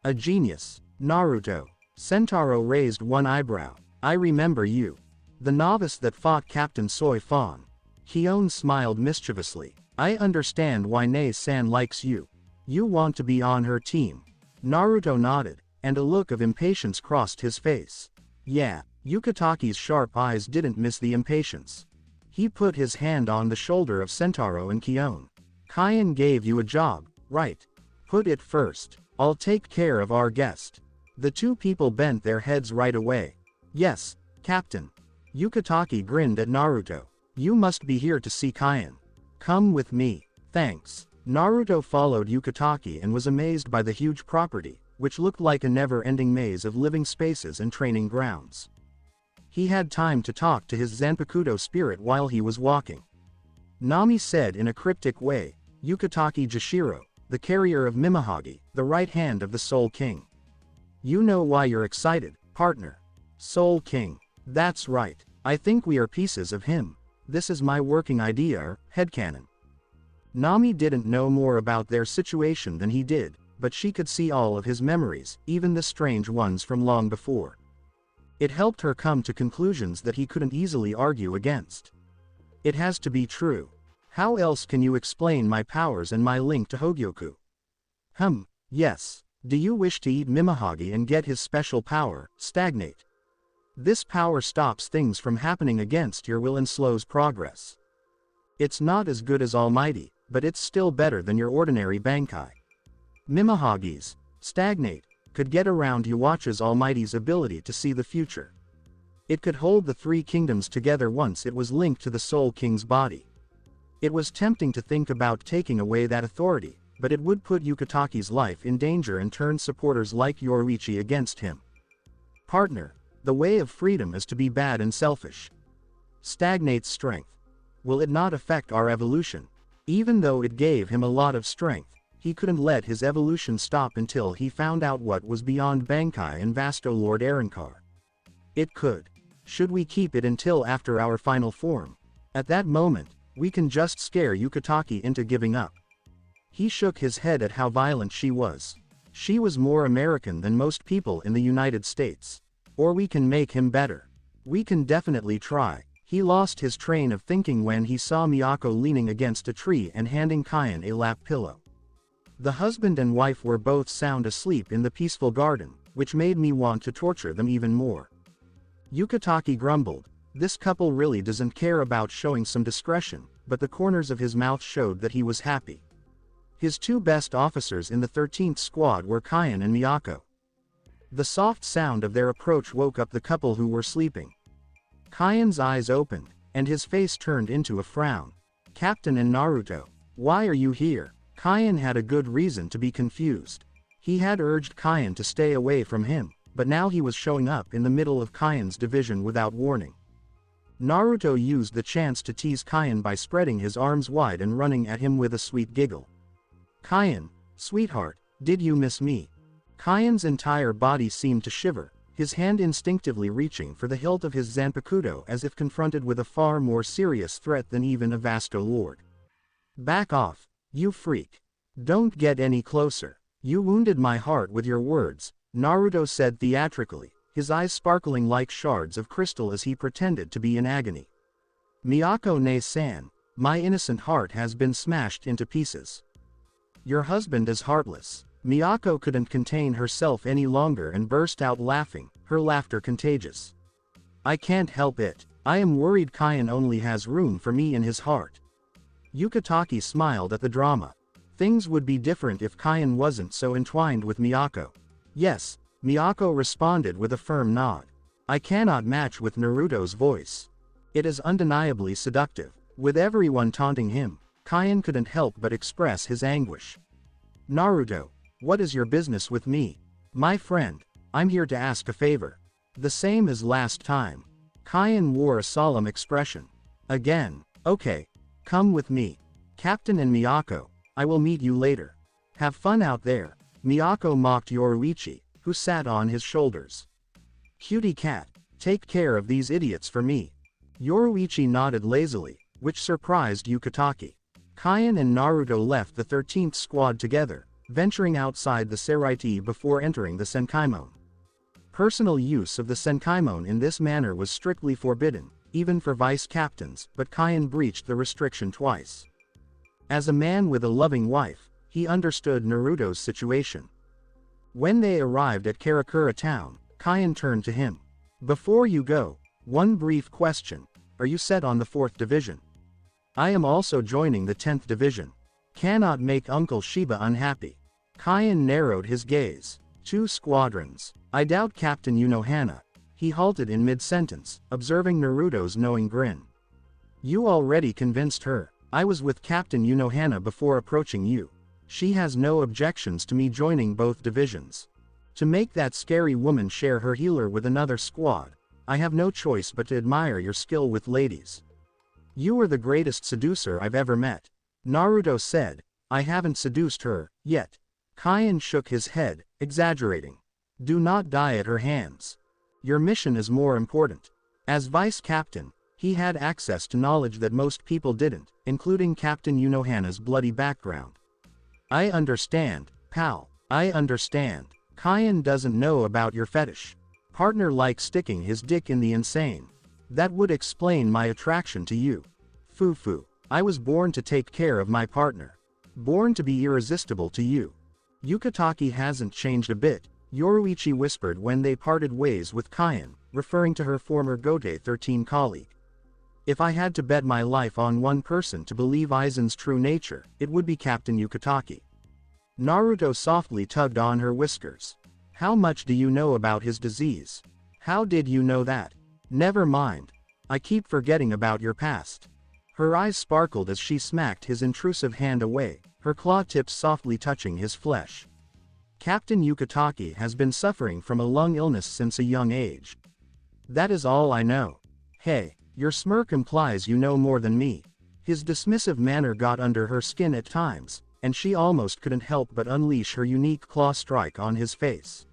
A genius, Naruto. Sentaro raised one eyebrow. I remember you. The novice that fought Captain Soy Fawn. Kion smiled mischievously. I understand why Nei-san likes you. You want to be on her team. Naruto nodded, and a look of impatience crossed his face. Yeah, Yukitake's sharp eyes didn't miss the impatience. He put his hand on the shoulder of Sentaro and Kion. Kion gave you a job, right? Put it first. I'll take care of our guest. The two people bent their heads right away. Yes, Captain. Yukitake grinned at Naruto. You must be here to see Kion. Come with me. Thanks. Naruto followed Yukitake and was amazed by the huge property, which looked like a never-ending maze of living spaces and training grounds. He had time to talk to his Zanpakuto spirit while he was walking. Nami said in a cryptic way, Yukitake Jashiro, the carrier of Mimihagi, the right hand of the Soul King. You know why you're excited, partner. Soul King. That's right. I think we are pieces of him. This is my working idea or headcanon. Nami didn't know more about their situation than he did, but she could see all of his memories, even the strange ones from long before. It helped her come to conclusions that he couldn't easily argue against. It has to be true. How else can you explain my powers and my link to Hogyoku? Yes. Do you wish to eat Mimahagi and get his special power, stagnate? This power stops things from happening against your will and slows progress. It's not as good as Almighty, but it's still better than your ordinary Bankai. Mimahagi's stagnate could get around Yuacha's Almighty's ability to see the future. It could hold the three kingdoms together once it was linked to the Soul King's body. It was tempting to think about taking away that authority, but it would put Yukitaki's life in danger and turn supporters like Yoruichi against him. Partner, the way of freedom is to be bad and selfish. Stagnate's strength. Will it not affect our evolution? Even though it gave him a lot of strength, he couldn't let his evolution stop until he found out what was beyond Bankai and Vasto Lord Arankar. It could. Should we keep it until after our final form? At that moment, we can just scare Yukitaki into giving up. He shook his head at how violent she was. She was more American than most people in the United States. Or we can make him better. We can definitely try. He lost his train of thinking when he saw Miyako leaning against a tree and handing Kaien a lap pillow. The husband and wife were both sound asleep in the peaceful garden, which made me want to torture them even more. Yukitaki grumbled. This couple really doesn't care about showing some discretion, but the corners of his mouth showed that he was happy. His two best officers in the 13th Squad were Kaien and Miyako. The soft sound of their approach woke up the couple who were sleeping. Kaien's eyes opened, and his face turned into a frown. Captain and Naruto, why are you here? Kaien had a good reason to be confused. He had urged Kaien to stay away from him, but now he was showing up in the middle of Kaien's division without warning. Naruto used the chance to tease Kaien by spreading his arms wide and running at him with a sweet giggle. Kaien, sweetheart, did you miss me? Kaien's entire body seemed to shiver, his hand instinctively reaching for the hilt of his Zanpakuto as if confronted with a far more serious threat than even a Vasto Lord. Back off, you freak. Don't get any closer. You wounded my heart with your words, Naruto said theatrically, his eyes sparkling like shards of crystal as he pretended to be in agony. Miyako ne-san, my innocent heart has been smashed into pieces. Your husband is heartless. Miyako couldn't contain herself any longer and burst out laughing, her laughter contagious. I can't help it. I am worried Kaien only has room for me in his heart. Yukitaki smiled at the drama. Things would be different if Kaien wasn't so entwined with Miyako. Yes, Miyako responded with a firm nod. I cannot match with Naruto's voice. It is undeniably seductive. With everyone taunting him, Kaien couldn't help but express his anguish. Naruto, what is your business with me? My friend, I'm here to ask a favor. The same as last time. Kaien wore a solemn expression. Again, okay. Come with me. Captain and Miyako, I will meet you later. Have fun out there. Miyako mocked Yoruichi, who sat on his shoulders. Cutie cat, take care of these idiots for me. Yoruichi nodded lazily, which surprised Yukitaki. Kaien and Naruto left the 13th Squad together, venturing outside the Seraiti before entering the Senkaimon. Personal use of the Senkaimon in this manner was strictly forbidden, even for vice captains, but Kaien breached the restriction twice. As a man with a loving wife, he understood Naruto's situation. When they arrived at Karakura town, Kaien turned to him. Before you go, one brief question. Are you set on the 4th division? I am also joining the 10th division. Cannot make Uncle Shiba unhappy. Kaien narrowed his gaze. 2 squadrons. I doubt Captain Unohana. He halted in mid-sentence, observing Naruto's knowing grin. You already convinced her. I was with Captain Unohana before approaching you. She has no objections to me joining both divisions. To make that scary woman share her healer with another squad, I have no choice but to admire your skill with ladies. You are the greatest seducer I've ever met. Naruto said, I haven't seduced her, yet. Kaien shook his head, exaggerating. Do not die at her hands. Your mission is more important. As vice captain, he had access to knowledge that most people didn't, including Captain Unohana's bloody background. I understand, pal. I understand. Kaien doesn't know about your fetish. Partner likes sticking his dick in the insane. That would explain my attraction to you. Foo-foo. I was born to take care of my partner. Born to be irresistible to you. Yukatake hasn't changed a bit, Yoruichi whispered when they parted ways with Kyan, referring to her former Gote 13 colleague. If I had to bet my life on one person to believe Aizen's true nature, it would be Captain Yukatake. Naruto softly tugged on her whiskers. How much do you know about his disease? How did you know that? Never mind. I keep forgetting about your past. Her eyes sparkled as she smacked his intrusive hand away, her claw tips softly touching his flesh. Captain Yukatake has been suffering from a lung illness since a young age. That is all I know. Hey, your smirk implies you know more than me. His dismissive manner got under her skin at times, and she almost couldn't help but unleash her unique claw strike on his face.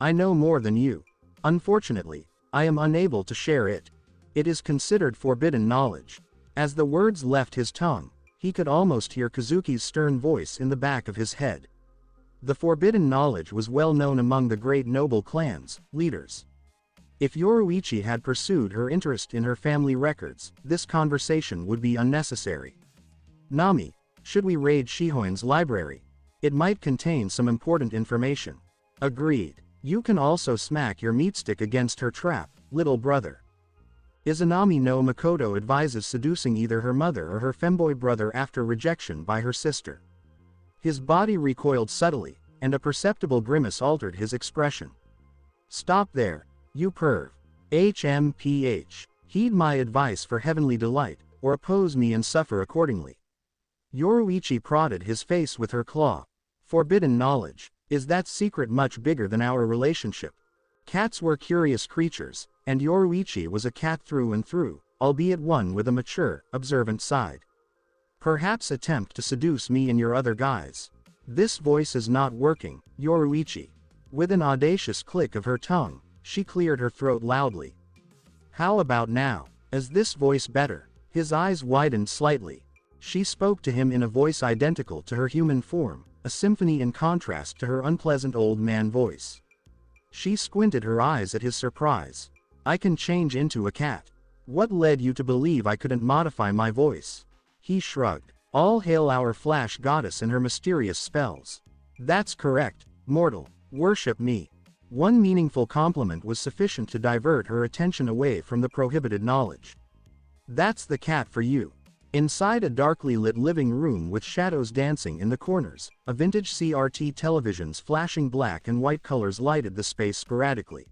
I know more than you. Unfortunately, I am unable to share it. It is considered forbidden knowledge. As the words left his tongue, he could almost hear Kazuki's stern voice in the back of his head. The forbidden knowledge was well known among the great noble clans, leaders. If Yoruichi had pursued her interest in her family records, this conversation would be unnecessary. Nami, should we raid Shihoin's library? It might contain some important information. Agreed. You can also smack your meatstick against her trap, little brother. Izanami no Makoto advises seducing either her mother or her femboy brother after rejection by her sister. His body recoiled subtly, and a perceptible grimace altered his expression. Stop there, you perv. HMPH. Heed my advice for heavenly delight, or oppose me and suffer accordingly. Yoruichi prodded his face with her claw. Forbidden knowledge. Is that secret much bigger than our relationship? Cats were curious creatures, and Yoruichi was a cat through and through, albeit one with a mature, observant side. Perhaps attempt to seduce me and your other guys. This voice is not working, Yoruichi. With an audacious click of her tongue, she cleared her throat loudly. How about now? Is this voice better? His eyes widened slightly. She spoke to him in a voice identical to her human form, a symphony in contrast to her unpleasant old man voice. She squinted her eyes at his surprise. I can change into a cat. What led you to believe I couldn't modify my voice? He shrugged. All hail our flash goddess and her mysterious spells. That's correct, mortal. Worship me. One meaningful compliment was sufficient to divert her attention away from the prohibited knowledge. That's the cat for you. Inside a darkly lit living room with shadows dancing in the corners, a vintage CRT television's flashing black and white colors lighted the space sporadically.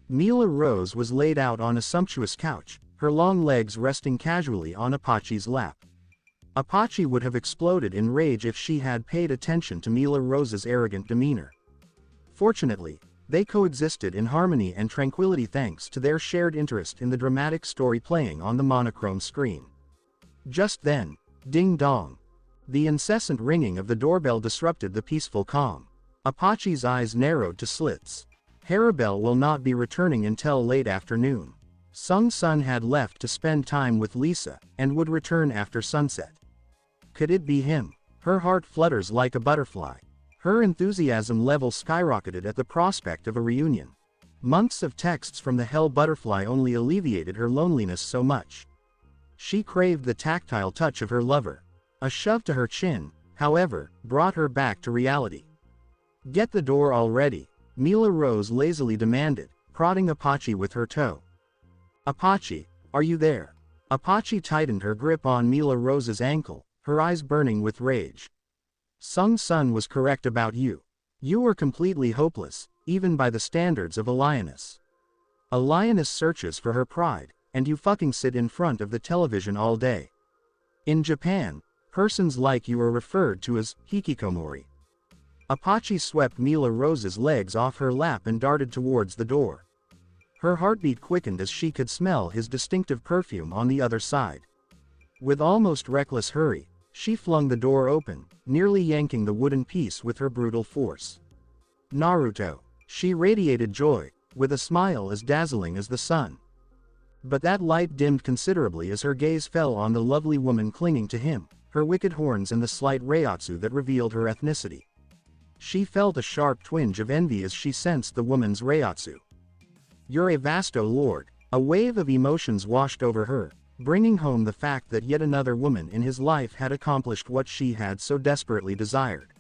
Mila Rose was laid out on a sumptuous couch, her long legs resting casually on Apache's lap. Apache would have exploded in rage if she had paid attention to Mila Rose's arrogant demeanor. Fortunately, they coexisted in harmony and tranquility thanks to their shared interest in the dramatic story playing on the monochrome screen. Just then, ding dong. The incessant ringing of the doorbell disrupted the peaceful calm. Apache's eyes narrowed to slits. Harabelle will not be returning until late afternoon. Sung Sun had left to spend time with Lisa, and would return after sunset. Could it be him? Her heart flutters like a butterfly. Her enthusiasm level skyrocketed at the prospect of a reunion. Months of texts from the hell butterfly only alleviated her loneliness so much. She craved the tactile touch of her lover. A shove to her chin, however, brought her back to reality. Get the door already, Mila Rose lazily demanded, prodding Apache with her toe. Apache, are you there? Apache tightened her grip on Mila Rose's ankle, her eyes burning with rage. Sung Sun was correct about you. You were completely hopeless, even by the standards of a lioness. A lioness searches for her pride, and you fucking sit in front of the television all day. In Japan, persons like you are referred to as hikikomori. Apache swept Mila Rose's legs off her lap and darted towards the door. Her heartbeat quickened as she could smell his distinctive perfume on the other side. With almost reckless hurry, she flung the door open, nearly yanking the wooden piece with her brutal force. Naruto. She radiated joy, with a smile as dazzling as the sun. But that light dimmed considerably as her gaze fell on the lovely woman clinging to him, her wicked horns and the slight reiatsu that revealed her ethnicity. She felt a sharp twinge of envy as she sensed the woman's reiatsu. You're a vasto lord. A wave of emotions washed over her, bringing home the fact that yet another woman in his life had accomplished what she had so desperately desired.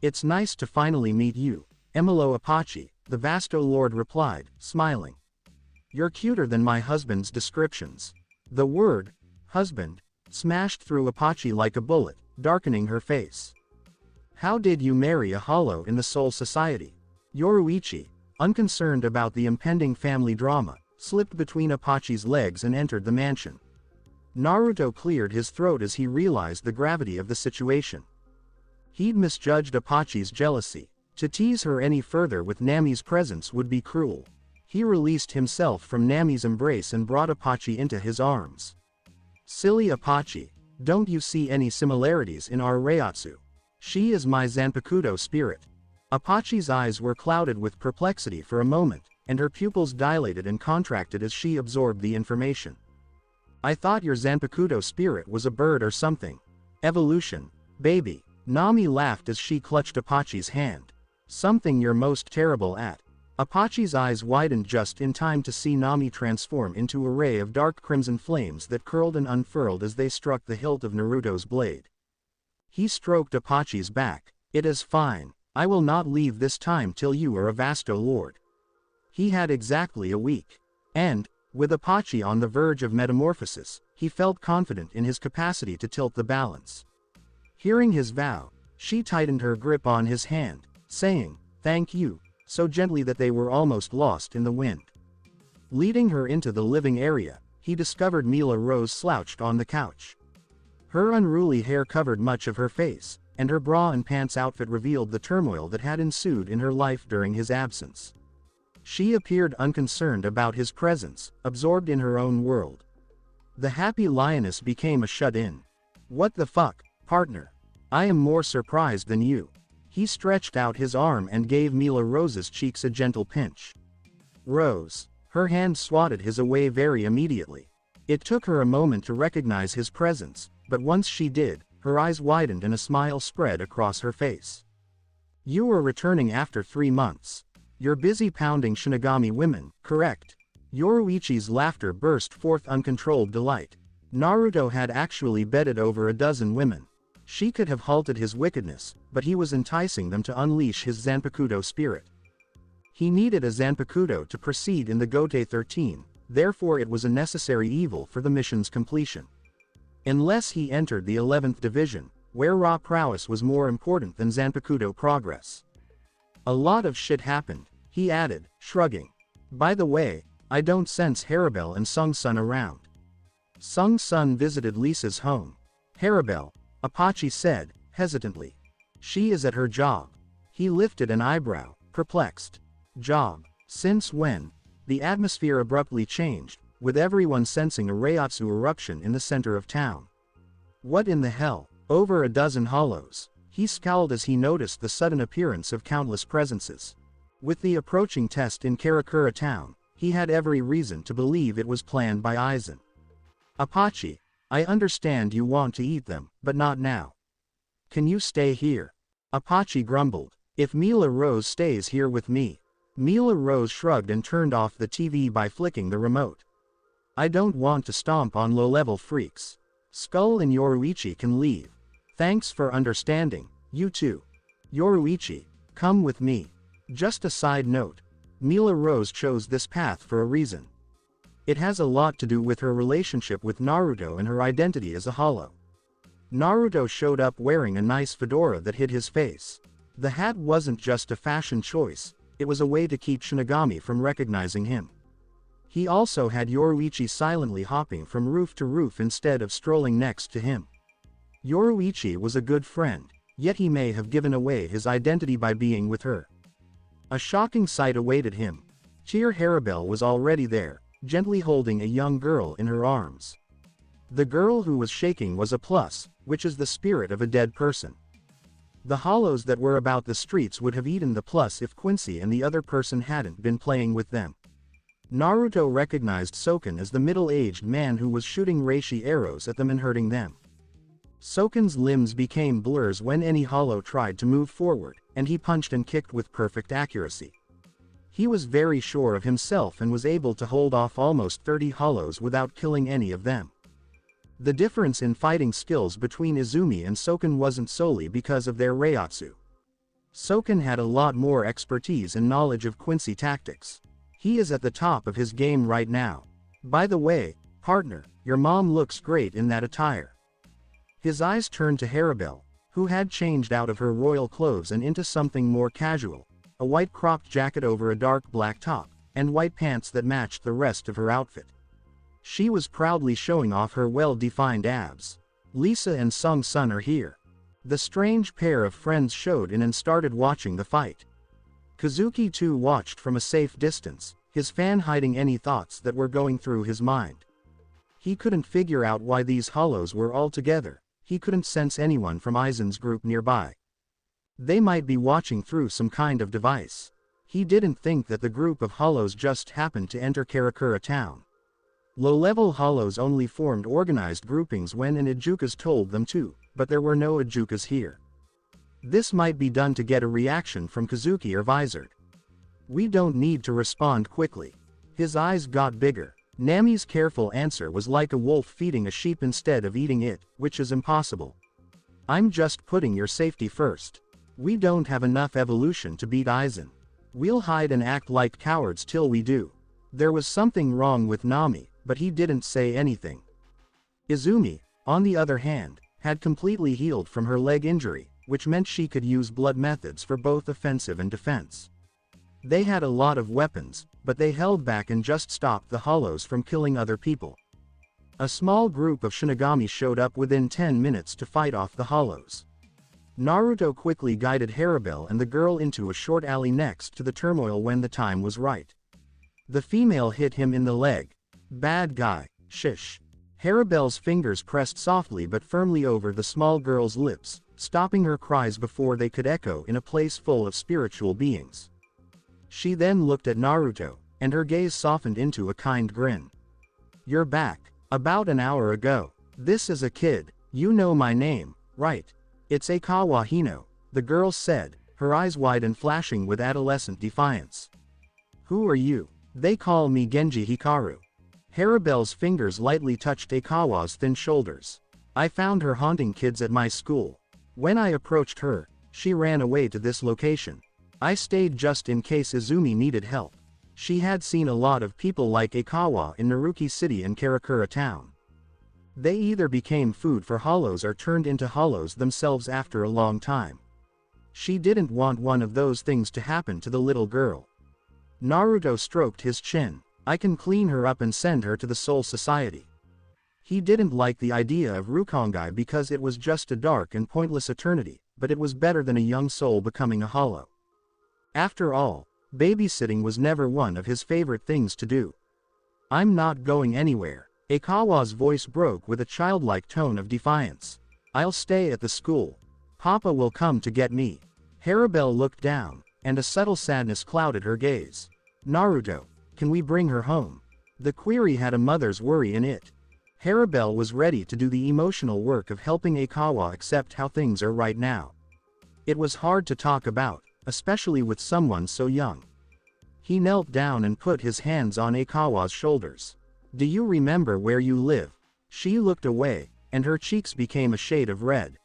It's nice to finally meet you, Emilo Apache, the Vasto Lord replied, smiling. You're cuter than my husband's descriptions. The word, husband, smashed through Apache like a bullet, darkening her face. How did you marry a hollow in the Soul Society? Yoruichi, unconcerned about the impending family drama, slipped between Apache's legs and entered the mansion. Naruto cleared his throat as he realized the gravity of the situation. He'd misjudged Apache's jealousy. To tease her any further with Nami's presence would be cruel. He released himself from Nami's embrace and brought Apache into his arms. Silly Apache, don't you see any similarities in our Reiatsu? She is my Zanpakuto spirit. Apache's eyes were clouded with perplexity for a moment, and her pupils dilated and contracted as she absorbed the information. I thought your Zanpakuto spirit was a bird or something. Evolution, baby. Nami laughed as she clutched Apache's hand. Something you're most terrible at. Apache's eyes widened just in time to see Nami transform into a ray of dark crimson flames that curled and unfurled as they struck the hilt of Naruto's blade. He stroked Apache's back. It is fine. I will not leave this time till you are a Vasto Lord. He had exactly a week. And, with Apache on the verge of metamorphosis, he felt confident in his capacity to tilt the balance. Hearing his vow, she tightened her grip on his hand, saying, "Thank you," so gently that they were almost lost in the wind. Leading her into the living area, he discovered Mila Rose slouched on the couch. Her unruly hair covered much of her face, and her bra and pants outfit revealed the turmoil that had ensued in her life during his absence. She appeared unconcerned about his presence, absorbed in her own world. The happy lioness became a shut-in. What the fuck, partner? I am more surprised than you. He stretched out his arm and gave Mila Rose's cheeks a gentle pinch. Rose. Her hand swatted his away very immediately. It took her a moment to recognize his presence, but once she did, her eyes widened and a smile spread across her face. You are returning after 3 months. You're busy pounding Shinigami women, correct? Yoruichi's laughter burst forth uncontrolled delight. Naruto had actually bedded over a dozen women. She could have halted his wickedness, but he was enticing them to unleash his Zanpakuto spirit. He needed a Zanpakuto to proceed in the Gote 13, therefore it was a necessary evil for the mission's completion. Unless he entered the 11th division, where raw prowess was more important than Zanpakuto progress. A lot of shit happened, he added, shrugging. By the way, I don't sense Harabel and Sung Sun around. Sung Sun visited Lisa's home. Harabel, Apache said, hesitantly. She is at her job. He lifted an eyebrow, perplexed. Job? Since when? The atmosphere abruptly changed, with everyone sensing a Reiatsu eruption in the center of town. What in the hell? Over a dozen hollows. He scowled as he noticed the sudden appearance of countless presences. With the approaching test in Karakura town, he had every reason to believe it was planned by Aizen. Apache, I understand you want to eat them, but not now. Can you stay here? Apache grumbled. If Mila Rose stays here with me. Mila Rose shrugged and turned off the TV by flicking the remote. I don't want to stomp on low-level freaks. Skull and Yoruichi can leave. Thanks for understanding, you too. Yoruichi, come with me. Just a side note. Mila Rose chose this path for a reason. It has a lot to do with her relationship with Naruto and her identity as a hollow. Naruto showed up wearing a nice fedora that hid his face. The hat wasn't just a fashion choice, it was a way to keep Shinigami from recognizing him. He also had Yoruichi silently hopping from roof to roof instead of strolling next to him. Yoruichi was a good friend, yet he may have given away his identity by being with her. A shocking sight awaited him. Cheer Harabel was already there, gently holding a young girl in her arms. The girl who was shaking was a plus, which is the spirit of a dead person. The hollows that were about the streets would have eaten the plus if Quincy and the other person hadn't been playing with them. Naruto recognized Soken as the middle-aged man who was shooting reishi arrows at them and hurting them. Soken's limbs became blurs when any hollow tried to move forward, and he punched and kicked with perfect accuracy. He was very sure of himself and was able to hold off almost 30 hollows without killing any of them. The difference in fighting skills between Izumi and Soken wasn't solely because of their Reiatsu. Soken had a lot more expertise and knowledge of Quincy tactics. He is at the top of his game right now. By the way, partner, your mom looks great in that attire. His eyes turned to Haribel, who had changed out of her royal clothes and into something more casual, a white cropped jacket over a dark black top, and white pants that matched the rest of her outfit. She was proudly showing off her well-defined abs. Lisa and Sung Sun are here. The strange pair of friends showed in and started watching the fight. Kazuki too watched from a safe distance, his fan hiding any thoughts that were going through his mind. He couldn't figure out why these hollows were all together. He couldn't sense anyone from Aizen's group nearby. They might be watching through some kind of device. He didn't think that the group of hollows just happened to enter Karakura town. Low-level hollows only formed organized groupings when an Ijukas told them to, but there were no Ijukas here. This might be done to get a reaction from Kazuki or Vizard. We don't need to respond quickly. His eyes got bigger. Nami's careful answer was like a wolf feeding a sheep instead of eating it, which is impossible. I'm just putting your safety first. We don't have enough evolution to beat Aizen. We'll hide and act like cowards till we do. There was something wrong with Nami, but he didn't say anything. Izumi, on the other hand, had completely healed from her leg injury, which meant she could use blood methods for both offensive and defense. They had a lot of weapons, but they held back and just stopped the hollows from killing other people. A small group of Shinigami showed up within 10 minutes to fight off the hollows. Naruto quickly guided Haribel and the girl into a short alley next to the turmoil when the time was right. The female hit him in the leg. Bad guy, shish. Haribel's fingers pressed softly but firmly over the small girl's lips, stopping her cries before they could echo in a place full of spiritual beings. She then looked at Naruto, and her gaze softened into a kind grin. You're back. About an hour ago. This is a kid. You know my name, right? It's Aikawa Hino, the girl said, her eyes wide and flashing with adolescent defiance. Who are you? They call me Genji Hikaru. Haribel's fingers lightly touched Aikawa's thin shoulders. I found her haunting kids at my school. When I approached her, she ran away to this location. I stayed just in case Izumi needed help. She had seen a lot of people like Aikawa in Naruki City and Karakura town. They either became food for hollows or turned into hollows themselves after a long time. She didn't want one of those things to happen to the little girl. Naruto stroked his chin. I can clean her up and send her to the Soul Society. He didn't like the idea of Rukongai because it was just a dark and pointless eternity, but it was better than a young soul becoming a hollow. After all, babysitting was never one of his favorite things to do. I'm not going anywhere. Aikawa's voice broke with a childlike tone of defiance. I'll stay at the school. Papa will come to get me. Haribel looked down, and a subtle sadness clouded her gaze. Naruto, can we bring her home? The query had a mother's worry in it. Haribel was ready to do the emotional work of helping Aikawa accept how things are right now. It was hard to talk about, especially with someone so young. He knelt down and put his hands on Aikawa's shoulders. Do you remember where you live? She looked away, and her cheeks became a shade of red.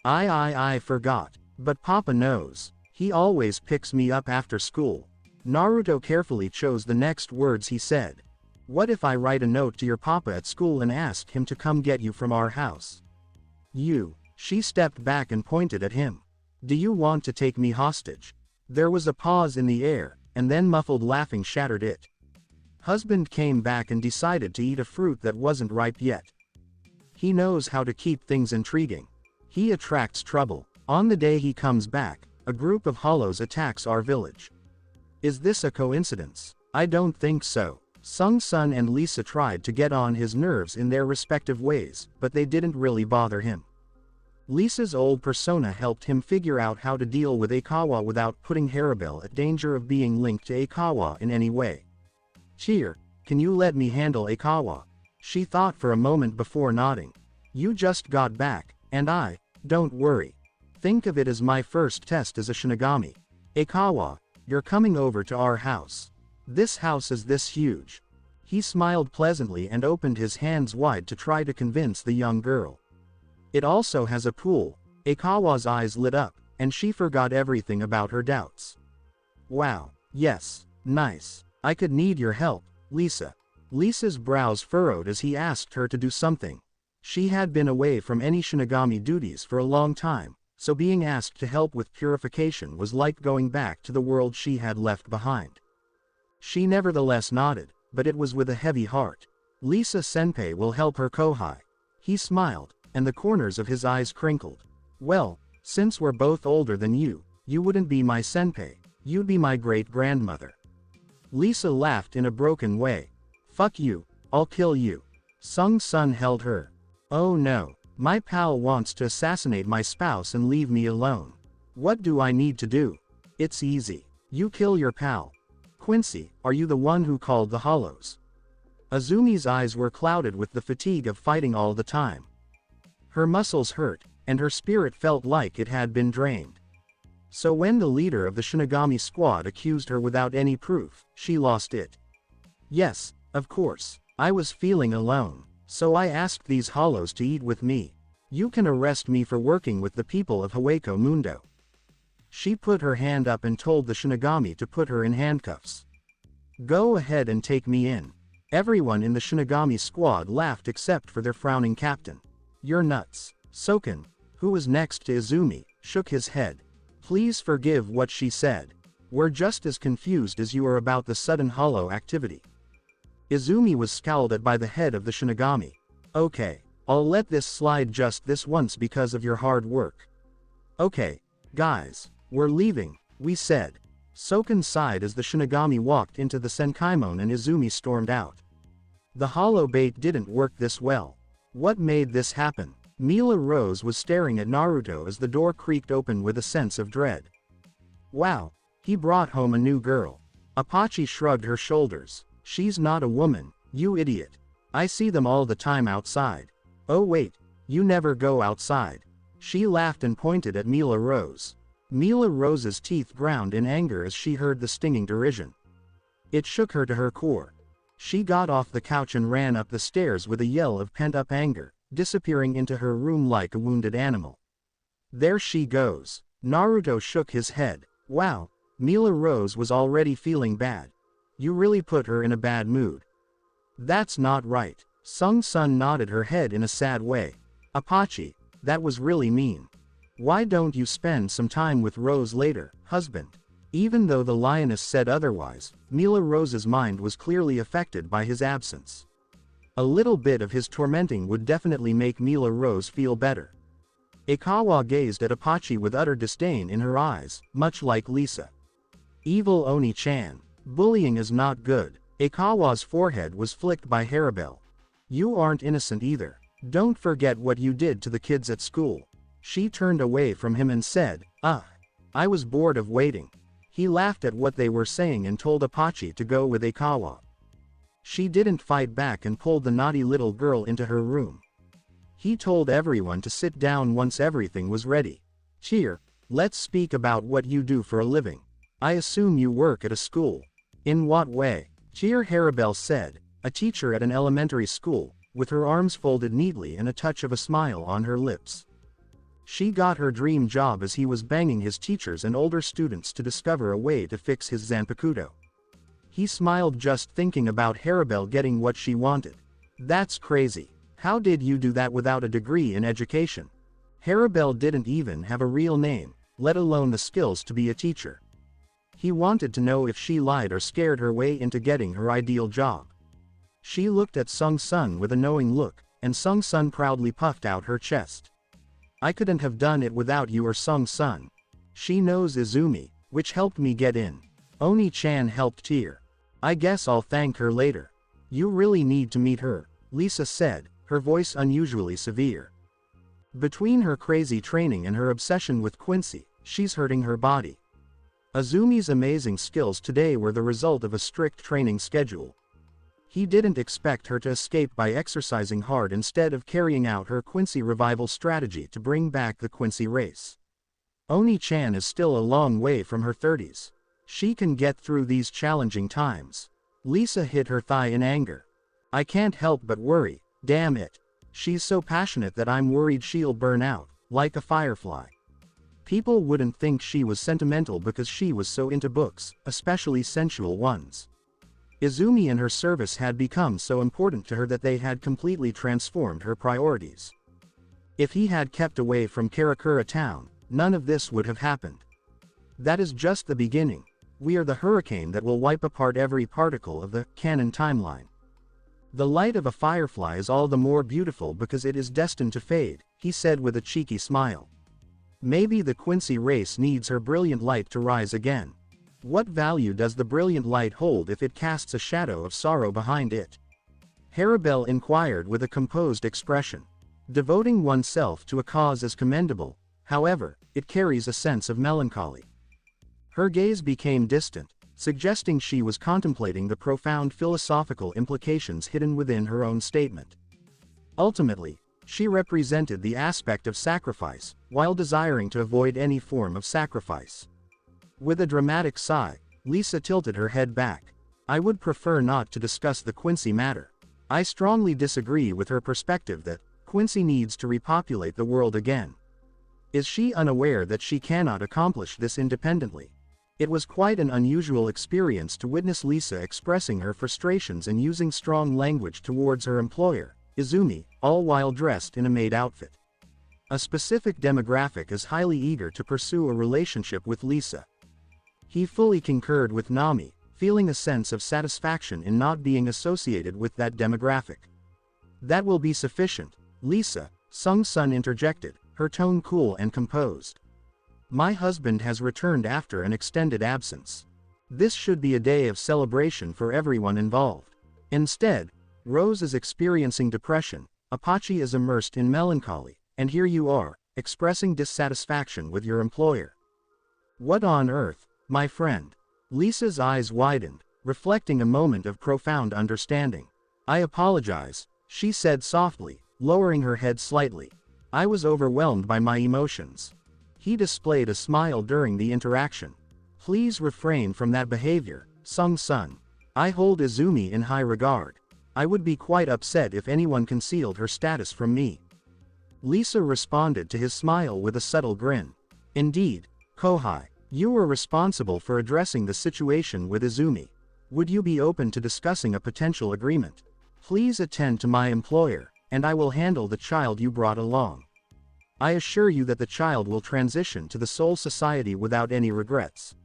I forgot. But Papa knows. He always picks me up after school. Naruto carefully chose the next words he said. What if I write a note to your papa at school and ask him to come get you from our house? She stepped back and pointed at him. Do you want to take me hostage? There was a pause in the air, and then muffled laughing shattered it. Husband came back and decided to eat a fruit that wasn't ripe yet. He knows how to keep things intriguing. He attracts trouble. On the day he comes back, a group of hollows attacks our village. Is this a coincidence? I don't think so. Sung Sun and Lisa tried to get on his nerves in their respective ways, but they didn't really bother him. Lisa's old persona helped him figure out how to deal with Aikawa without putting Haribel at danger of being linked to Aikawa in any way. Cheer, can you let me handle Aikawa? She thought for a moment before nodding. You just got back, and don't worry. Think of it as my first test as a Shinigami. Aikawa, you're coming over to our house. This house is this huge. He smiled pleasantly and opened his hands wide to try to convince the young girl. It also has a pool. Aikawa's eyes lit up, and she forgot everything about her doubts. Wow, yes, nice. I could need your help, Lisa. Lisa's brows furrowed as he asked her to do something. She had been away from any Shinigami duties for a long time, so being asked to help with purification was like going back to the world she had left behind. She nevertheless nodded, but it was with a heavy heart. Lisa-senpai will help her Kohai. He smiled, and the corners of his eyes crinkled. Well, since we're both older than you wouldn't be my senpai, you'd be my great-grandmother. Lisa laughed in a broken way. Fuck you, I'll kill you. Sung-sun held her. Oh no, my pal wants to assassinate my spouse and leave me alone. What do I need to do? It's easy. You kill your pal. Quincy, are you the one who called the hollows? Azumi's eyes were clouded with the fatigue of fighting all the time. Her muscles hurt, and her spirit felt like it had been drained. So when the leader of the Shinigami squad accused her without any proof, she lost it. Yes, of course, I was feeling alone, so I asked these hollows to eat with me. You can arrest me for working with the people of Hueco Mundo. She put her hand up and told the Shinigami to put her in handcuffs. Go ahead and take me in. Everyone in the Shinigami squad laughed except for their frowning captain. You're nuts. Soken, who was next to Izumi, shook his head. Please forgive what she said. We're just as confused as you are about the sudden hollow activity. Izumi was scowled at by the head of the Shinigami. Okay, I'll let this slide just this once because of your hard work. Okay, guys, we're leaving, we said. Soken sighed as the Shinigami walked into the Senkaimon and Izumi stormed out. The hollow bait didn't work this well. What made this happen? Mila Rose was staring at Naruto as the door creaked open with a sense of dread. Wow, he brought home a new girl. Apache shrugged her shoulders. She's not a woman, you idiot. I see them all the time outside. Oh wait, you never go outside. She laughed and pointed at Mila Rose. Mila Rose's teeth ground in anger as she heard the stinging derision. It shook her to her core. She got off the couch and ran up the stairs with a yell of pent-up anger, disappearing into her room like a wounded animal. There she goes. Naruto shook his head. Wow, Mila Rose was already feeling bad. You really put her in a bad mood. That's not right. Sung-sun nodded her head in a sad way. Apache, that was really mean. Why don't you spend some time with Rose later, husband? Even though the lioness said otherwise, Mila Rose's mind was clearly affected by his absence. A little bit of his tormenting would definitely make Mila Rose feel better. Ikawa gazed at Apache with utter disdain in her eyes, much like Lisa. Evil Oni-chan. Bullying is not good. Ikawa's forehead was flicked by Haribel. You aren't innocent either. Don't forget what you did to the kids at school. She turned away from him and said, I was bored of waiting. He laughed at what they were saying and told Apache to go with Ikawa. She didn't fight back and pulled the naughty little girl into her room. He told everyone to sit down once everything was ready. Cheer, let's speak about what you do for a living. I assume you work at a school. In what way? Cheer, Haribel said, a teacher at an elementary school, with her arms folded neatly and a touch of a smile on her lips. She got her dream job as he was banging his teachers and older students to discover a way to fix his Zanpakuto. He smiled just thinking about Haribel getting what she wanted. That's crazy. How did you do that without a degree in education? Haribel didn't even have a real name, let alone the skills to be a teacher. He wanted to know if she lied or scared her way into getting her ideal job. She looked at Sung-sun with a knowing look, and Sung-sun proudly puffed out her chest. I couldn't have done it without you or Sung-sun. She knows Izumi, which helped me get in. Oni-chan helped Tear. I guess I'll thank her later. You really need to meet her, Lisa said, her voice unusually severe. Between her crazy training and her obsession with Quincy, she's hurting her body. Azumi's amazing skills today were the result of a strict training schedule. He didn't expect her to escape by exercising hard instead of carrying out her Quincy revival strategy to bring back the Quincy race. Oni-chan is still a long way from her 30s. She can get through these challenging times. Lisa hit her thigh in anger. I can't help but worry, damn it. She's so passionate that I'm worried she'll burn out, like a firefly. People wouldn't think she was sentimental because she was so into books, especially sensual ones. Izumi and her service had become so important to her that they had completely transformed her priorities. If he had kept away from Karakura town, none of this would have happened. That is just the beginning. We are the hurricane that will wipe apart every particle of the canon timeline. The light of a firefly is all the more beautiful because it is destined to fade, he said with a cheeky smile. Maybe the Quincy race needs her brilliant light to rise again. What value does the brilliant light hold if it casts a shadow of sorrow behind it? Harabel inquired with a composed expression. Devoting oneself to a cause is commendable, however, it carries a sense of melancholy. Her gaze became distant, suggesting she was contemplating the profound philosophical implications hidden within her own statement. Ultimately, she represented the aspect of sacrifice, while desiring to avoid any form of sacrifice. With a dramatic sigh, Lisa tilted her head back. I would prefer not to discuss the Quincy matter. I strongly disagree with her perspective that Quincy needs to repopulate the world again. Is she unaware that she cannot accomplish this independently? It was quite an unusual experience to witness Lisa expressing her frustrations and using strong language towards her employer, Izumi, all while dressed in a maid outfit. A specific demographic is highly eager to pursue a relationship with Lisa. He fully concurred with Nami, feeling a sense of satisfaction in not being associated with that demographic. That will be sufficient, Lisa, Sung-sun interjected, her tone cool and composed. My husband has returned after an extended absence. This should be a day of celebration for everyone involved. Instead, Rose is experiencing depression, Apache is immersed in melancholy, and here you are, expressing dissatisfaction with your employer. What on earth, my friend? Lisa's eyes widened, reflecting a moment of profound understanding. I apologize, she said softly, lowering her head slightly. I was overwhelmed by my emotions. He displayed a smile during the interaction. Please refrain from that behavior, Sung-sun. I hold Izumi in high regard. I would be quite upset if anyone concealed her status from me. Lisa responded to his smile with a subtle grin. Indeed, Kohai, you were responsible for addressing the situation with Izumi. Would you be open to discussing a potential agreement? Please attend to my employer, and I will handle the child you brought along. I assure you that the child will transition to the Soul Society without any regrets.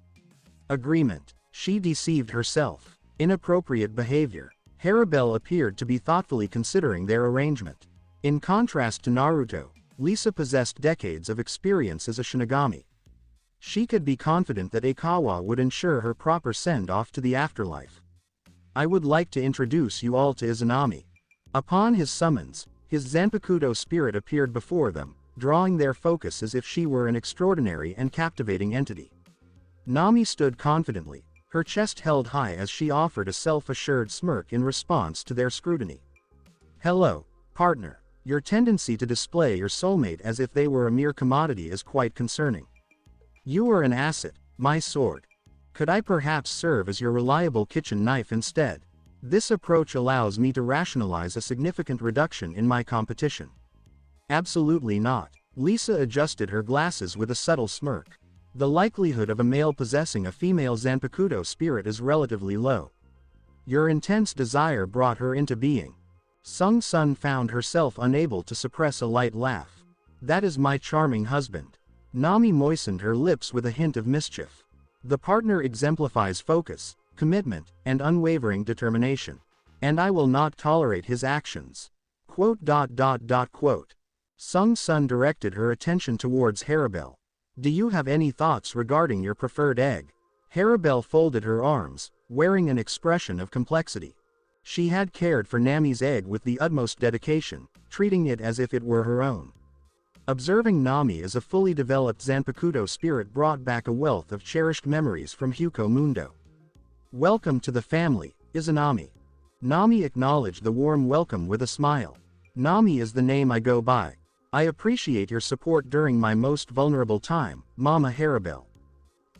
Agreement. She deceived herself. Inappropriate behavior. Harabel appeared to be thoughtfully considering their arrangement. In contrast to Naruto, Lisa possessed decades of experience as a Shinigami. She could be confident that Aikawa would ensure her proper send-off to the afterlife. I would like to introduce you all to Izanami. Upon his summons, his Zanpakuto spirit appeared before them, drawing their focus as if she were an extraordinary and captivating entity. Nami stood confidently, her chest held high as she offered a self-assured smirk in response to their scrutiny. Hello, partner. Your tendency to display your soulmate as if they were a mere commodity is quite concerning. You are an asset, my sword. Could I perhaps serve as your reliable kitchen knife instead? This approach allows me to rationalize a significant reduction in my competition. Absolutely not. Lisa adjusted her glasses with a subtle smirk. The likelihood of a male possessing a female Zanpakuto spirit is relatively low. Your intense desire brought her into being. Sung-sun found herself unable to suppress a light laugh. That is my charming husband. Nami moistened her lips with a hint of mischief. The partner exemplifies focus, commitment, and unwavering determination. And I will not tolerate his actions. Quote. Sung-sun directed her attention towards Harabel. Do you have any thoughts regarding your preferred egg? Harabel folded her arms, wearing an expression of complexity. She had cared for Nami's egg with the utmost dedication, treating it as if it were her own. Observing Nami as a fully developed Zanpakuto spirit brought back a wealth of cherished memories from Huko Mundo. Welcome to the family, Izanami. Nami acknowledged the warm welcome with a smile. Nami is the name I go by. I appreciate your support during my most vulnerable time, Mama Harabel.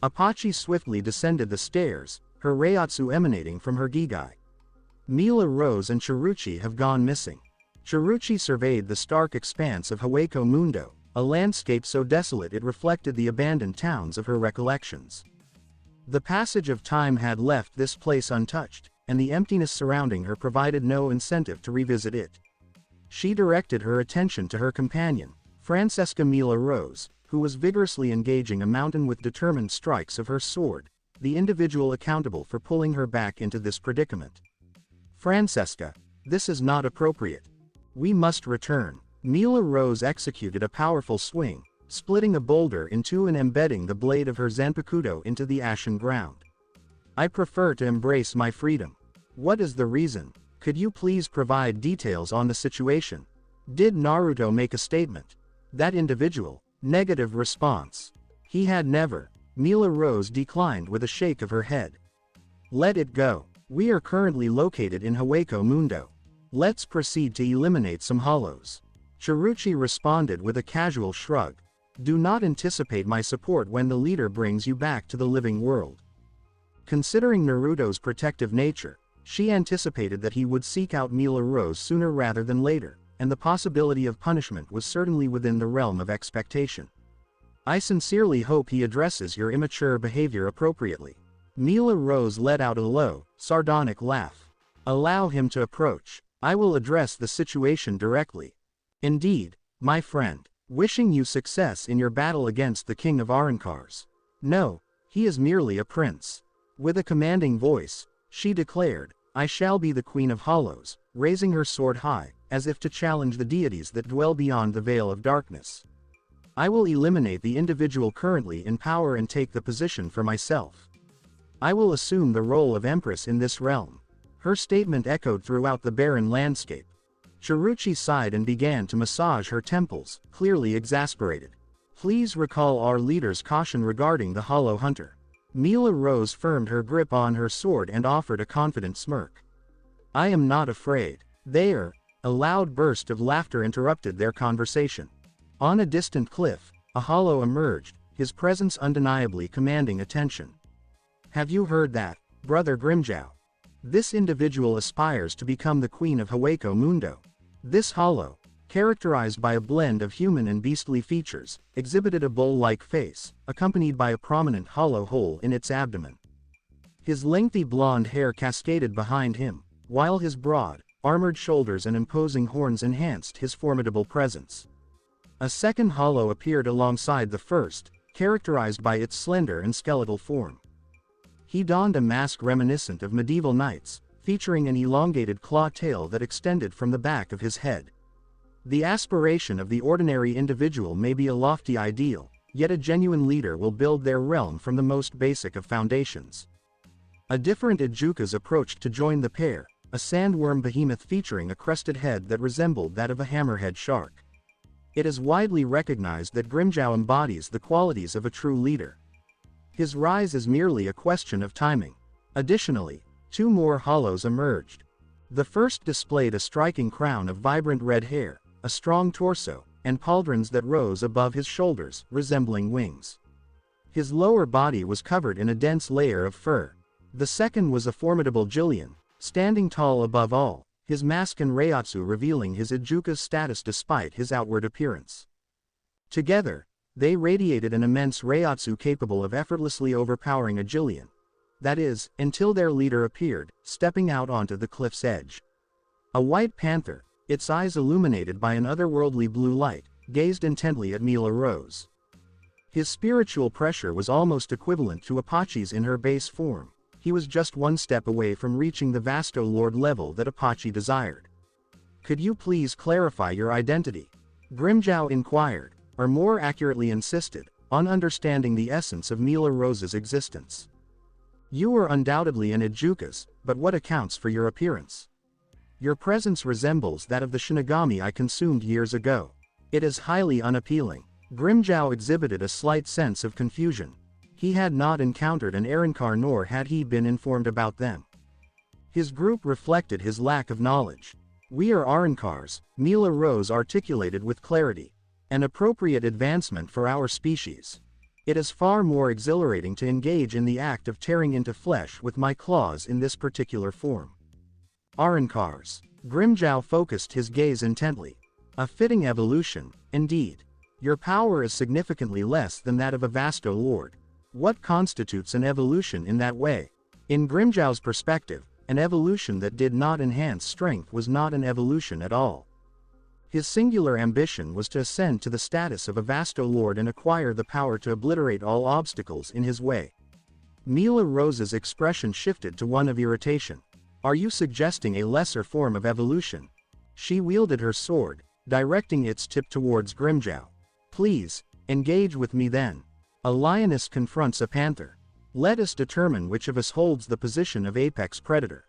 Apache swiftly descended the stairs, her reiatsu emanating from her gigai. Mila Rose and Chiruchi have gone missing. Chiruchi surveyed the stark expanse of Hueco Mundo, a landscape so desolate it reflected the abandoned towns of her recollections. The passage of time had left this place untouched, and the emptiness surrounding her provided no incentive to revisit it. She directed her attention to her companion, Francesca Mila Rose, who was vigorously engaging a mountain with determined strikes of her sword, the individual accountable for pulling her back into this predicament. Francesca, this is not appropriate. We must return. Mila Rose executed a powerful swing, splitting a boulder in two and embedding the blade of her zanpakuto into the ashen ground. I prefer to embrace my freedom. What is the reason? Could you please provide details on the situation? Did Naruto make a statement? That individual, negative response. He had never. Mila Rose declined with a shake of her head. Let it go. We are currently located in Hueco Mundo. Let's proceed to eliminate some hollows. Chiruchi responded with a casual shrug. Do not anticipate my support when the leader brings you back to the living world. Considering Naruto's protective nature, she anticipated that he would seek out Mila Rose sooner rather than later, and the possibility of punishment was certainly within the realm of expectation. I sincerely hope he addresses your immature behavior appropriately. Mila Rose let out a low, sardonic laugh. Allow him to approach. I will address the situation directly. Indeed, my friend. Wishing you success in your battle against the King of Arankars. No, he is merely a prince. With a commanding voice, she declared, I shall be the Queen of Hollows, raising her sword high, as if to challenge the deities that dwell beyond the veil of darkness. I will eliminate the individual currently in power and take the position for myself. I will assume the role of Empress in this realm. Her statement echoed throughout the barren landscape. Chiruchi sighed and began to massage her temples, clearly exasperated. Please recall our leader's caution regarding the Hollow Hunter. Mila Rose firmed her grip on her sword and offered a confident smirk. I am not afraid. There. A loud burst of laughter interrupted their conversation. On a distant cliff, a hollow emerged, his presence undeniably commanding attention. Have you heard that, Brother Grimjow? This individual aspires to become the Queen of Hueco Mundo. This hollow, characterized by a blend of human and beastly features, exhibited a bull-like face, accompanied by a prominent hollow hole in its abdomen. His lengthy blonde hair cascaded behind him, while his broad, armored shoulders and imposing horns enhanced his formidable presence. A second hollow appeared alongside the first, characterized by its slender and skeletal form. He donned a mask reminiscent of medieval knights, featuring an elongated claw tail that extended from the back of his head. The aspiration of the ordinary individual may be a lofty ideal, yet a genuine leader will build their realm from the most basic of foundations. A different Ijukas approached to join the pair, a sandworm behemoth featuring a crested head that resembled that of a hammerhead shark. It is widely recognized that Grimjow embodies the qualities of a true leader. His rise is merely a question of timing. Additionally, two more hollows emerged. The first displayed a striking crown of vibrant red hair, a strong torso, and pauldrons that rose above his shoulders, resembling wings. His lower body was covered in a dense layer of fur. The second was a formidable Jillian, standing tall above all, his mask and reiatsu revealing his Ijuka's status despite his outward appearance. Together, they radiated an immense reiatsu capable of effortlessly overpowering a Jillian. That is, until their leader appeared, stepping out onto the cliff's edge. A white panther, its eyes illuminated by an otherworldly blue light, gazed intently at Mila Rose. His spiritual pressure was almost equivalent to Apache's in her base form. He was just one step away from reaching the Vasto Lord level that Apache desired. Could you please clarify your identity? Grimjow inquired, or more accurately insisted, on understanding the essence of Mila Rose's existence. You are undoubtedly an Ijukas, but what accounts for your appearance? Your presence resembles that of the Shinigami I consumed years ago. It is highly unappealing. Grimjow exhibited a slight sense of confusion. He had not encountered an Arankar nor had he been informed about them. His group reflected his lack of knowledge. We are Arankars, Mila Rose articulated with clarity. An appropriate advancement for our species. It is far more exhilarating to engage in the act of tearing into flesh with my claws in this particular form. Arankars. Grimjow focused his gaze intently. A fitting evolution, indeed. Your power is significantly less than that of a Vasto Lord. What constitutes an evolution in that way? In Grimjow's perspective, an evolution that did not enhance strength was not an evolution at all. His singular ambition was to ascend to the status of a Vasto Lord and acquire the power to obliterate all obstacles in his way. Mila Rose's expression shifted to one of irritation. Are you suggesting a lesser form of evolution? She wielded her sword, directing its tip towards Grimjow. Please, engage with me then. A lioness confronts a panther. Let us determine which of us holds the position of apex predator.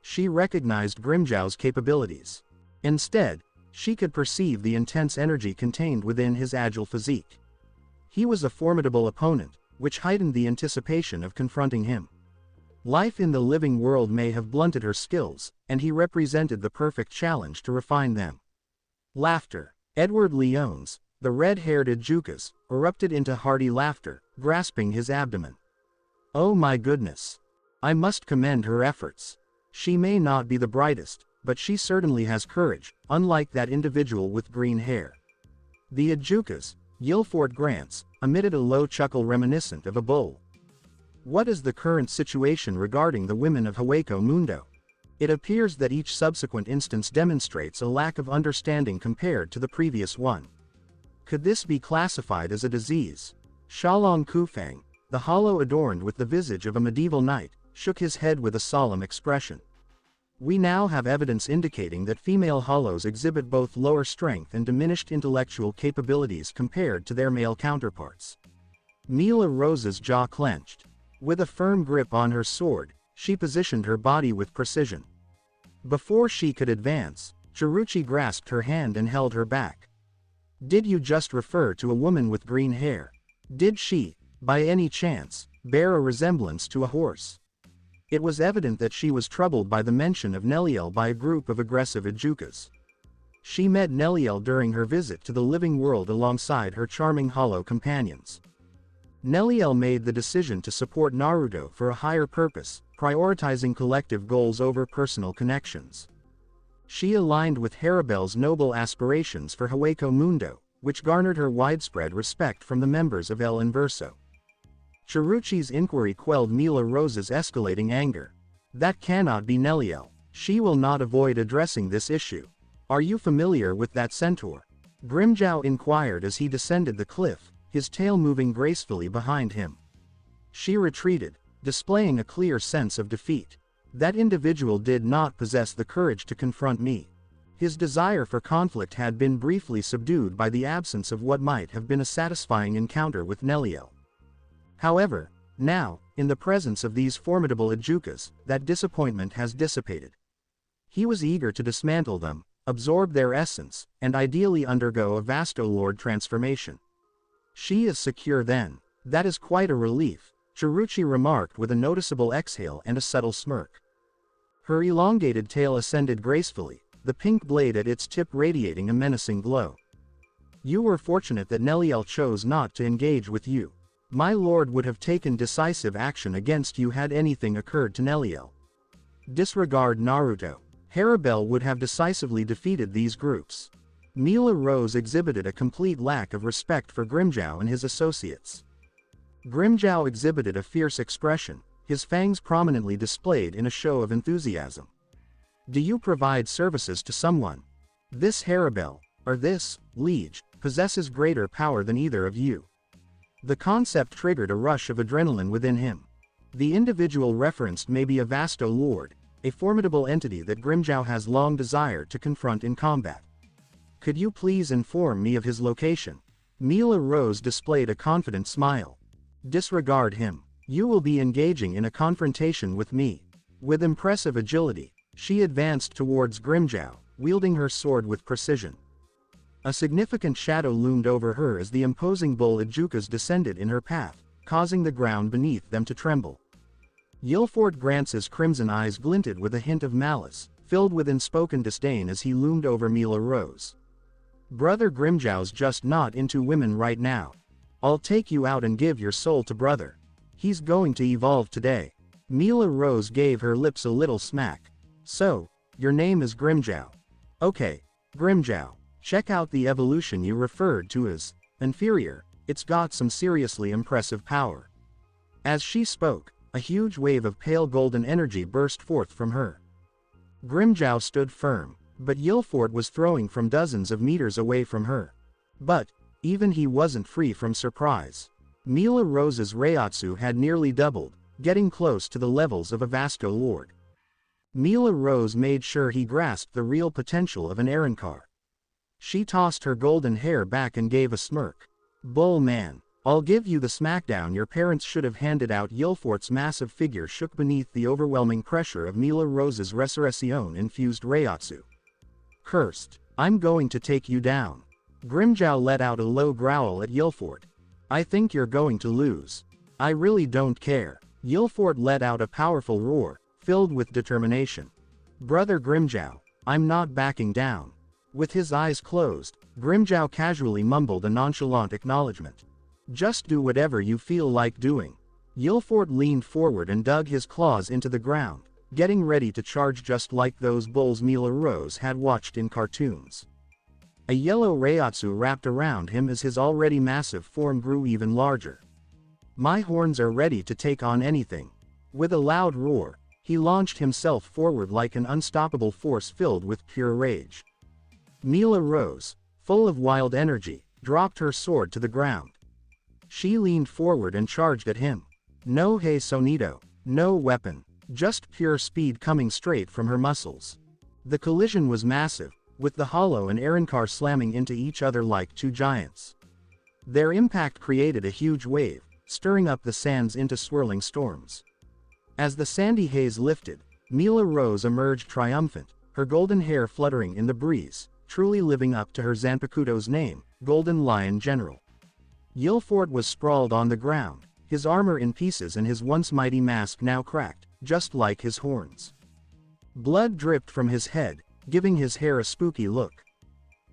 She recognized Grimjow's capabilities. Instead, she could perceive the intense energy contained within his agile physique. He was a formidable opponent, which heightened the anticipation of confronting him. Life in the living world may have blunted her skills, and he represented the perfect challenge to refine them. Laughter. Edward Leones, the red-haired Ejukas, erupted into hearty laughter, grasping his abdomen. Oh my goodness! I must commend her efforts. She may not be the brightest, but she certainly has courage, unlike that individual with green hair. The Ejukas, Guilford Grants, emitted a low chuckle reminiscent of a bull. What is the current situation regarding the women of Hueco Mundo? It appears that each subsequent instance demonstrates a lack of understanding compared to the previous one. Could this be classified as a disease? Shalong Kufang, the hollow adorned with the visage of a medieval knight, shook his head with a solemn expression. We now have evidence indicating that female hollows exhibit both lower strength and diminished intellectual capabilities compared to their male counterparts. Mila Rose's jaw clenched. With a firm grip on her sword, she positioned her body with precision. Before she could advance, Chiruchi grasped her hand and held her back. Did you just refer to a woman with green hair? Did she, by any chance, bear a resemblance to a horse? It was evident that she was troubled by the mention of Neliel by a group of aggressive Ejukas. She met Neliel during her visit to the living world alongside her charming hollow companions. Neliel made the decision to support Naruto for a higher purpose, prioritizing collective goals over personal connections. She aligned with Haribel's noble aspirations for Hueco Mundo, which garnered her widespread respect from the members of El Inverso. Chiruchi's inquiry quelled Mila Rose's escalating anger. That cannot be Neliel. She will not avoid addressing this issue. Are you familiar with that centaur? Grimjow inquired as he descended the cliff, his tail moving gracefully behind him. She retreated, displaying a clear sense of defeat. That individual did not possess the courage to confront me. His desire for conflict had been briefly subdued by the absence of what might have been a satisfying encounter with Neliel. However, now, in the presence of these formidable Ejukas, that disappointment has dissipated. He was eager to dismantle them, absorb their essence, and ideally undergo a Vasto Lord transformation. She is secure then. That is quite a relief, Chiruchi remarked with a noticeable exhale and a subtle smirk. Her elongated tail ascended gracefully, the pink blade at its tip radiating a menacing glow. You were fortunate that Neliel chose not to engage with you. My lord would have taken decisive action against you had anything occurred to Neliel. Disregard Naruto. Haribel would have decisively defeated these groups. Mila Rose exhibited a complete lack of respect for Grimjow and his associates. Grimjow exhibited a fierce expression, his fangs prominently displayed in a show of enthusiasm. Do you provide services to someone? This Haribel, or this, liege, possesses greater power than either of you. The concept triggered a rush of adrenaline within him. The individual referenced may be a Vasto Lord, a formidable entity that Grimjow has long desired to confront in combat. Could you please inform me of his location? Mila Rose displayed a confident smile. Disregard him. You will be engaging in a confrontation with me. With impressive agility, she advanced towards Grimjow, wielding her sword with precision. A significant shadow loomed over her as the imposing bull Ejukas descended in her path, causing the ground beneath them to tremble. Guilford Grants's crimson eyes glinted with a hint of malice, filled with unspoken disdain as he loomed over Mila Rose. Brother Grimjow's just not into women right now. I'll take you out and give your soul to brother. He's going to evolve today. Mila Rose gave her lips a little smack. So, your name is Grimjow. Okay, Grimjow. Check out the evolution you referred to as inferior, it's got some seriously impressive power. As she spoke, a huge wave of pale golden energy burst forth from her. Grimjow stood firm, but Yilfort was throwing from dozens of meters away from her. But, even he wasn't free from surprise. Mila Rose's Reiatsu had nearly doubled, getting close to the levels of a Vasco Lord. Mila Rose made sure he grasped the real potential of an Arankar. She tossed her golden hair back and gave a smirk. Bull man, I'll give you the smackdown your parents should have handed out. Yilfort's massive figure shook beneath the overwhelming pressure of Mila Rose's Resurrection-infused Reiatsu. Cursed, I'm going to take you down. Grimjow let out a low growl at Yilfort. I think you're going to lose. I really don't care. Yilfort let out a powerful roar, filled with determination. Brother Grimjow, I'm not backing down. With his eyes closed, Grimjow casually mumbled a nonchalant acknowledgement. Just do whatever you feel like doing. Yilfort leaned forward and dug his claws into the ground, getting ready to charge just like those bulls Mila Rose had watched in cartoons. A yellow Reiatsu wrapped around him as his already massive form grew even larger. My horns are ready to take on anything. With a loud roar, he launched himself forward like an unstoppable force filled with pure rage. Mila Rose, full of wild energy, dropped her sword to the ground. She leaned forward and charged at him. No hey sonido, no weapon, just pure speed coming straight from her muscles. The collision was massive, with the Hollow and Arankar slamming into each other like two giants. Their impact created a huge wave, stirring up the sands into swirling storms. As the sandy haze lifted, Mila Rose emerged triumphant, her golden hair fluttering in the breeze, truly living up to her Zanpakuto's name, Golden Lion General. Yilfort was sprawled on the ground, his armor in pieces and his once mighty mask now cracked, just like his horns. Blood dripped from his head, giving his hair a spooky look.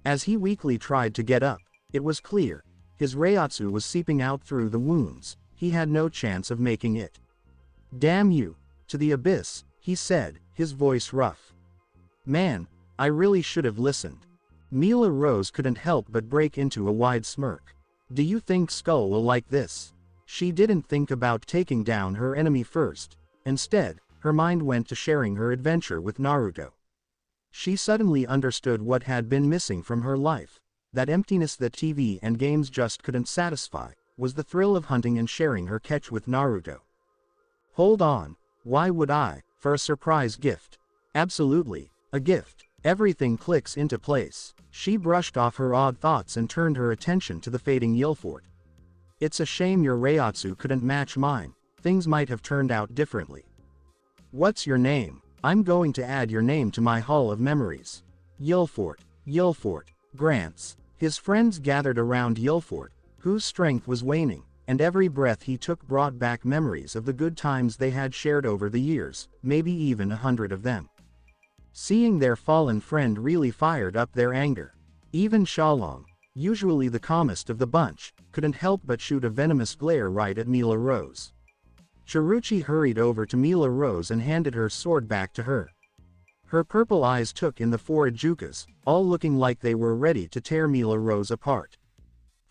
As he weakly tried to get up, it was clear, his Reiatsu was seeping out through the wounds, he had no chance of making it. Damn you, to the abyss, he said, his voice rough. Man, I really should have listened. Mila Rose couldn't help but break into a wide smirk. Do you think Skull will like this? She didn't think about taking down her enemy first. Instead, her mind went to sharing her adventure with Naruto. She suddenly understood what had been missing from her life. That emptiness that TV and games just couldn't satisfy, was the thrill of hunting and sharing her catch with Naruto. Hold on, why would I, for a surprise gift? Absolutely, a gift. Everything clicks into place. She brushed off her odd thoughts and turned her attention to the fading Yilfort. It's a shame your Reiatsu couldn't match mine, things might have turned out differently. What's your name? I'm going to add your name to my hall of memories. Yilfort, Yilfort, Grants. His friends gathered around Yilfort, whose strength was waning, and every breath he took brought back memories of the good times they had shared over the years, maybe even 100 of them. Seeing their fallen friend really fired up their anger. Even Shalong, usually the calmest of the bunch, couldn't help but shoot a venomous glare right at Mila Rose. Chiruchi hurried over to Mila Rose and handed her sword back to her. Her purple eyes took in the four Ijukas, all looking like they were ready to tear Mila Rose apart.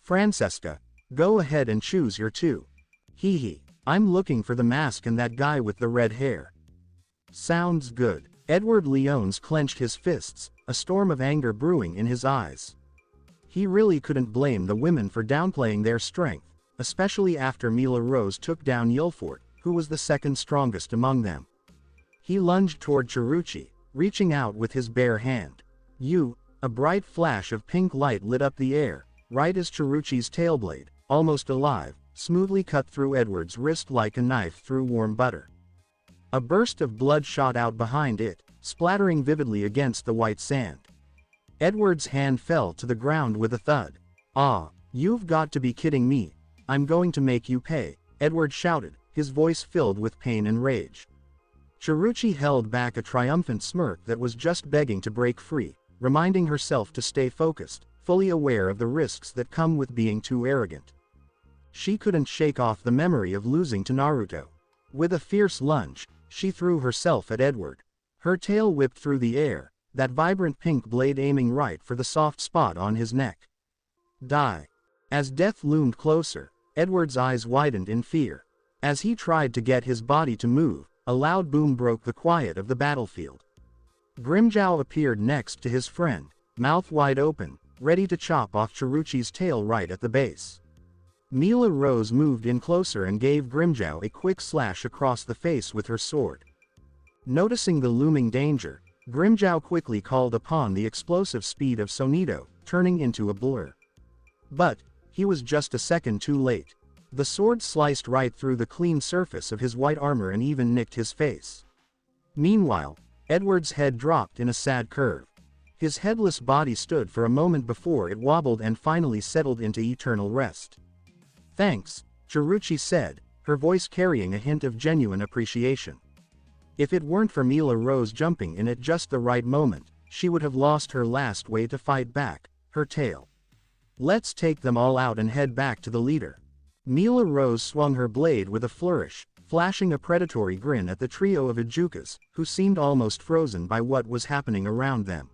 Francesca, go ahead and choose your two. Hee hee, I'm looking for the mask and that guy with the red hair. Sounds good. Edward Leones clenched his fists, a storm of anger brewing in his eyes. He really couldn't blame the women for downplaying their strength, especially after Mila Rose took down Yilfort, who was the second strongest among them. He lunged toward Chiruchi, reaching out with his bare hand. A bright flash of pink light lit up the air, right as Chiruchi's tailblade, almost alive, smoothly cut through Edward's wrist like a knife through warm butter. A burst of blood shot out behind it, splattering vividly against the white sand. Edward's hand fell to the ground with a thud. Ah, you've got to be kidding me. I'm going to make you pay, Edward shouted, his voice filled with pain and rage. Chiruchi held back a triumphant smirk that was just begging to break free, reminding herself to stay focused, fully aware of the risks that come with being too arrogant. She couldn't shake off the memory of losing to Naruto. With a fierce lunge, she threw herself at Edward. Her tail whipped through the air, that vibrant pink blade aiming right for the soft spot on his neck. Die. As death loomed closer, Edward's eyes widened in fear. As he tried to get his body to move, a loud boom broke the quiet of the battlefield. Grimjow appeared next to his friend, mouth wide open, ready to chop off Cheruchi's tail right at the base. Mila Rose moved in closer and gave Grimjow a quick slash across the face with her sword. Noticing the looming danger, Grimjow quickly called upon the explosive speed of Sonito, turning into a blur. But he was just a second too late. The sword sliced right through the clean surface of his white armor and even nicked his face. Meanwhile, Edward's head dropped in a sad curve. His headless body stood for a moment before it wobbled and finally settled into eternal rest. "Thanks," Cheruchi said, her voice carrying a hint of genuine appreciation. If it weren't for Mila Rose jumping in at just the right moment, she would have lost her last way to fight back, her tail. "Let's take them all out and head back to the leader." Mila Rose swung her blade with a flourish, flashing a predatory grin at the trio of Ijukas, who seemed almost frozen by what was happening around them.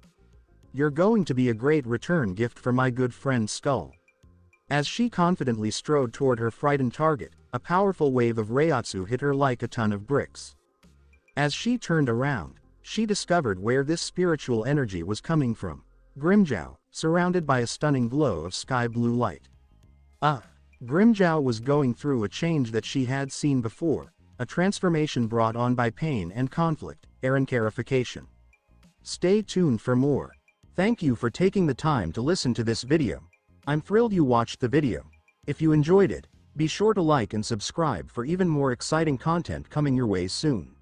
"You're going to be a great return gift for my good friend Skull." As she confidently strode toward her frightened target, a powerful wave of Reiatsu hit her like a ton of bricks. As she turned around, she discovered where this spiritual energy was coming from. Grimjow, surrounded by a stunning glow of sky blue light. Grimjow was going through a change that she had seen before, a transformation brought on by pain and conflict, Erenkarification. Stay tuned for more. Thank you for taking the time to listen to this video. I'm thrilled you watched the video. If you enjoyed it, be sure to like and subscribe for even more exciting content coming your way soon.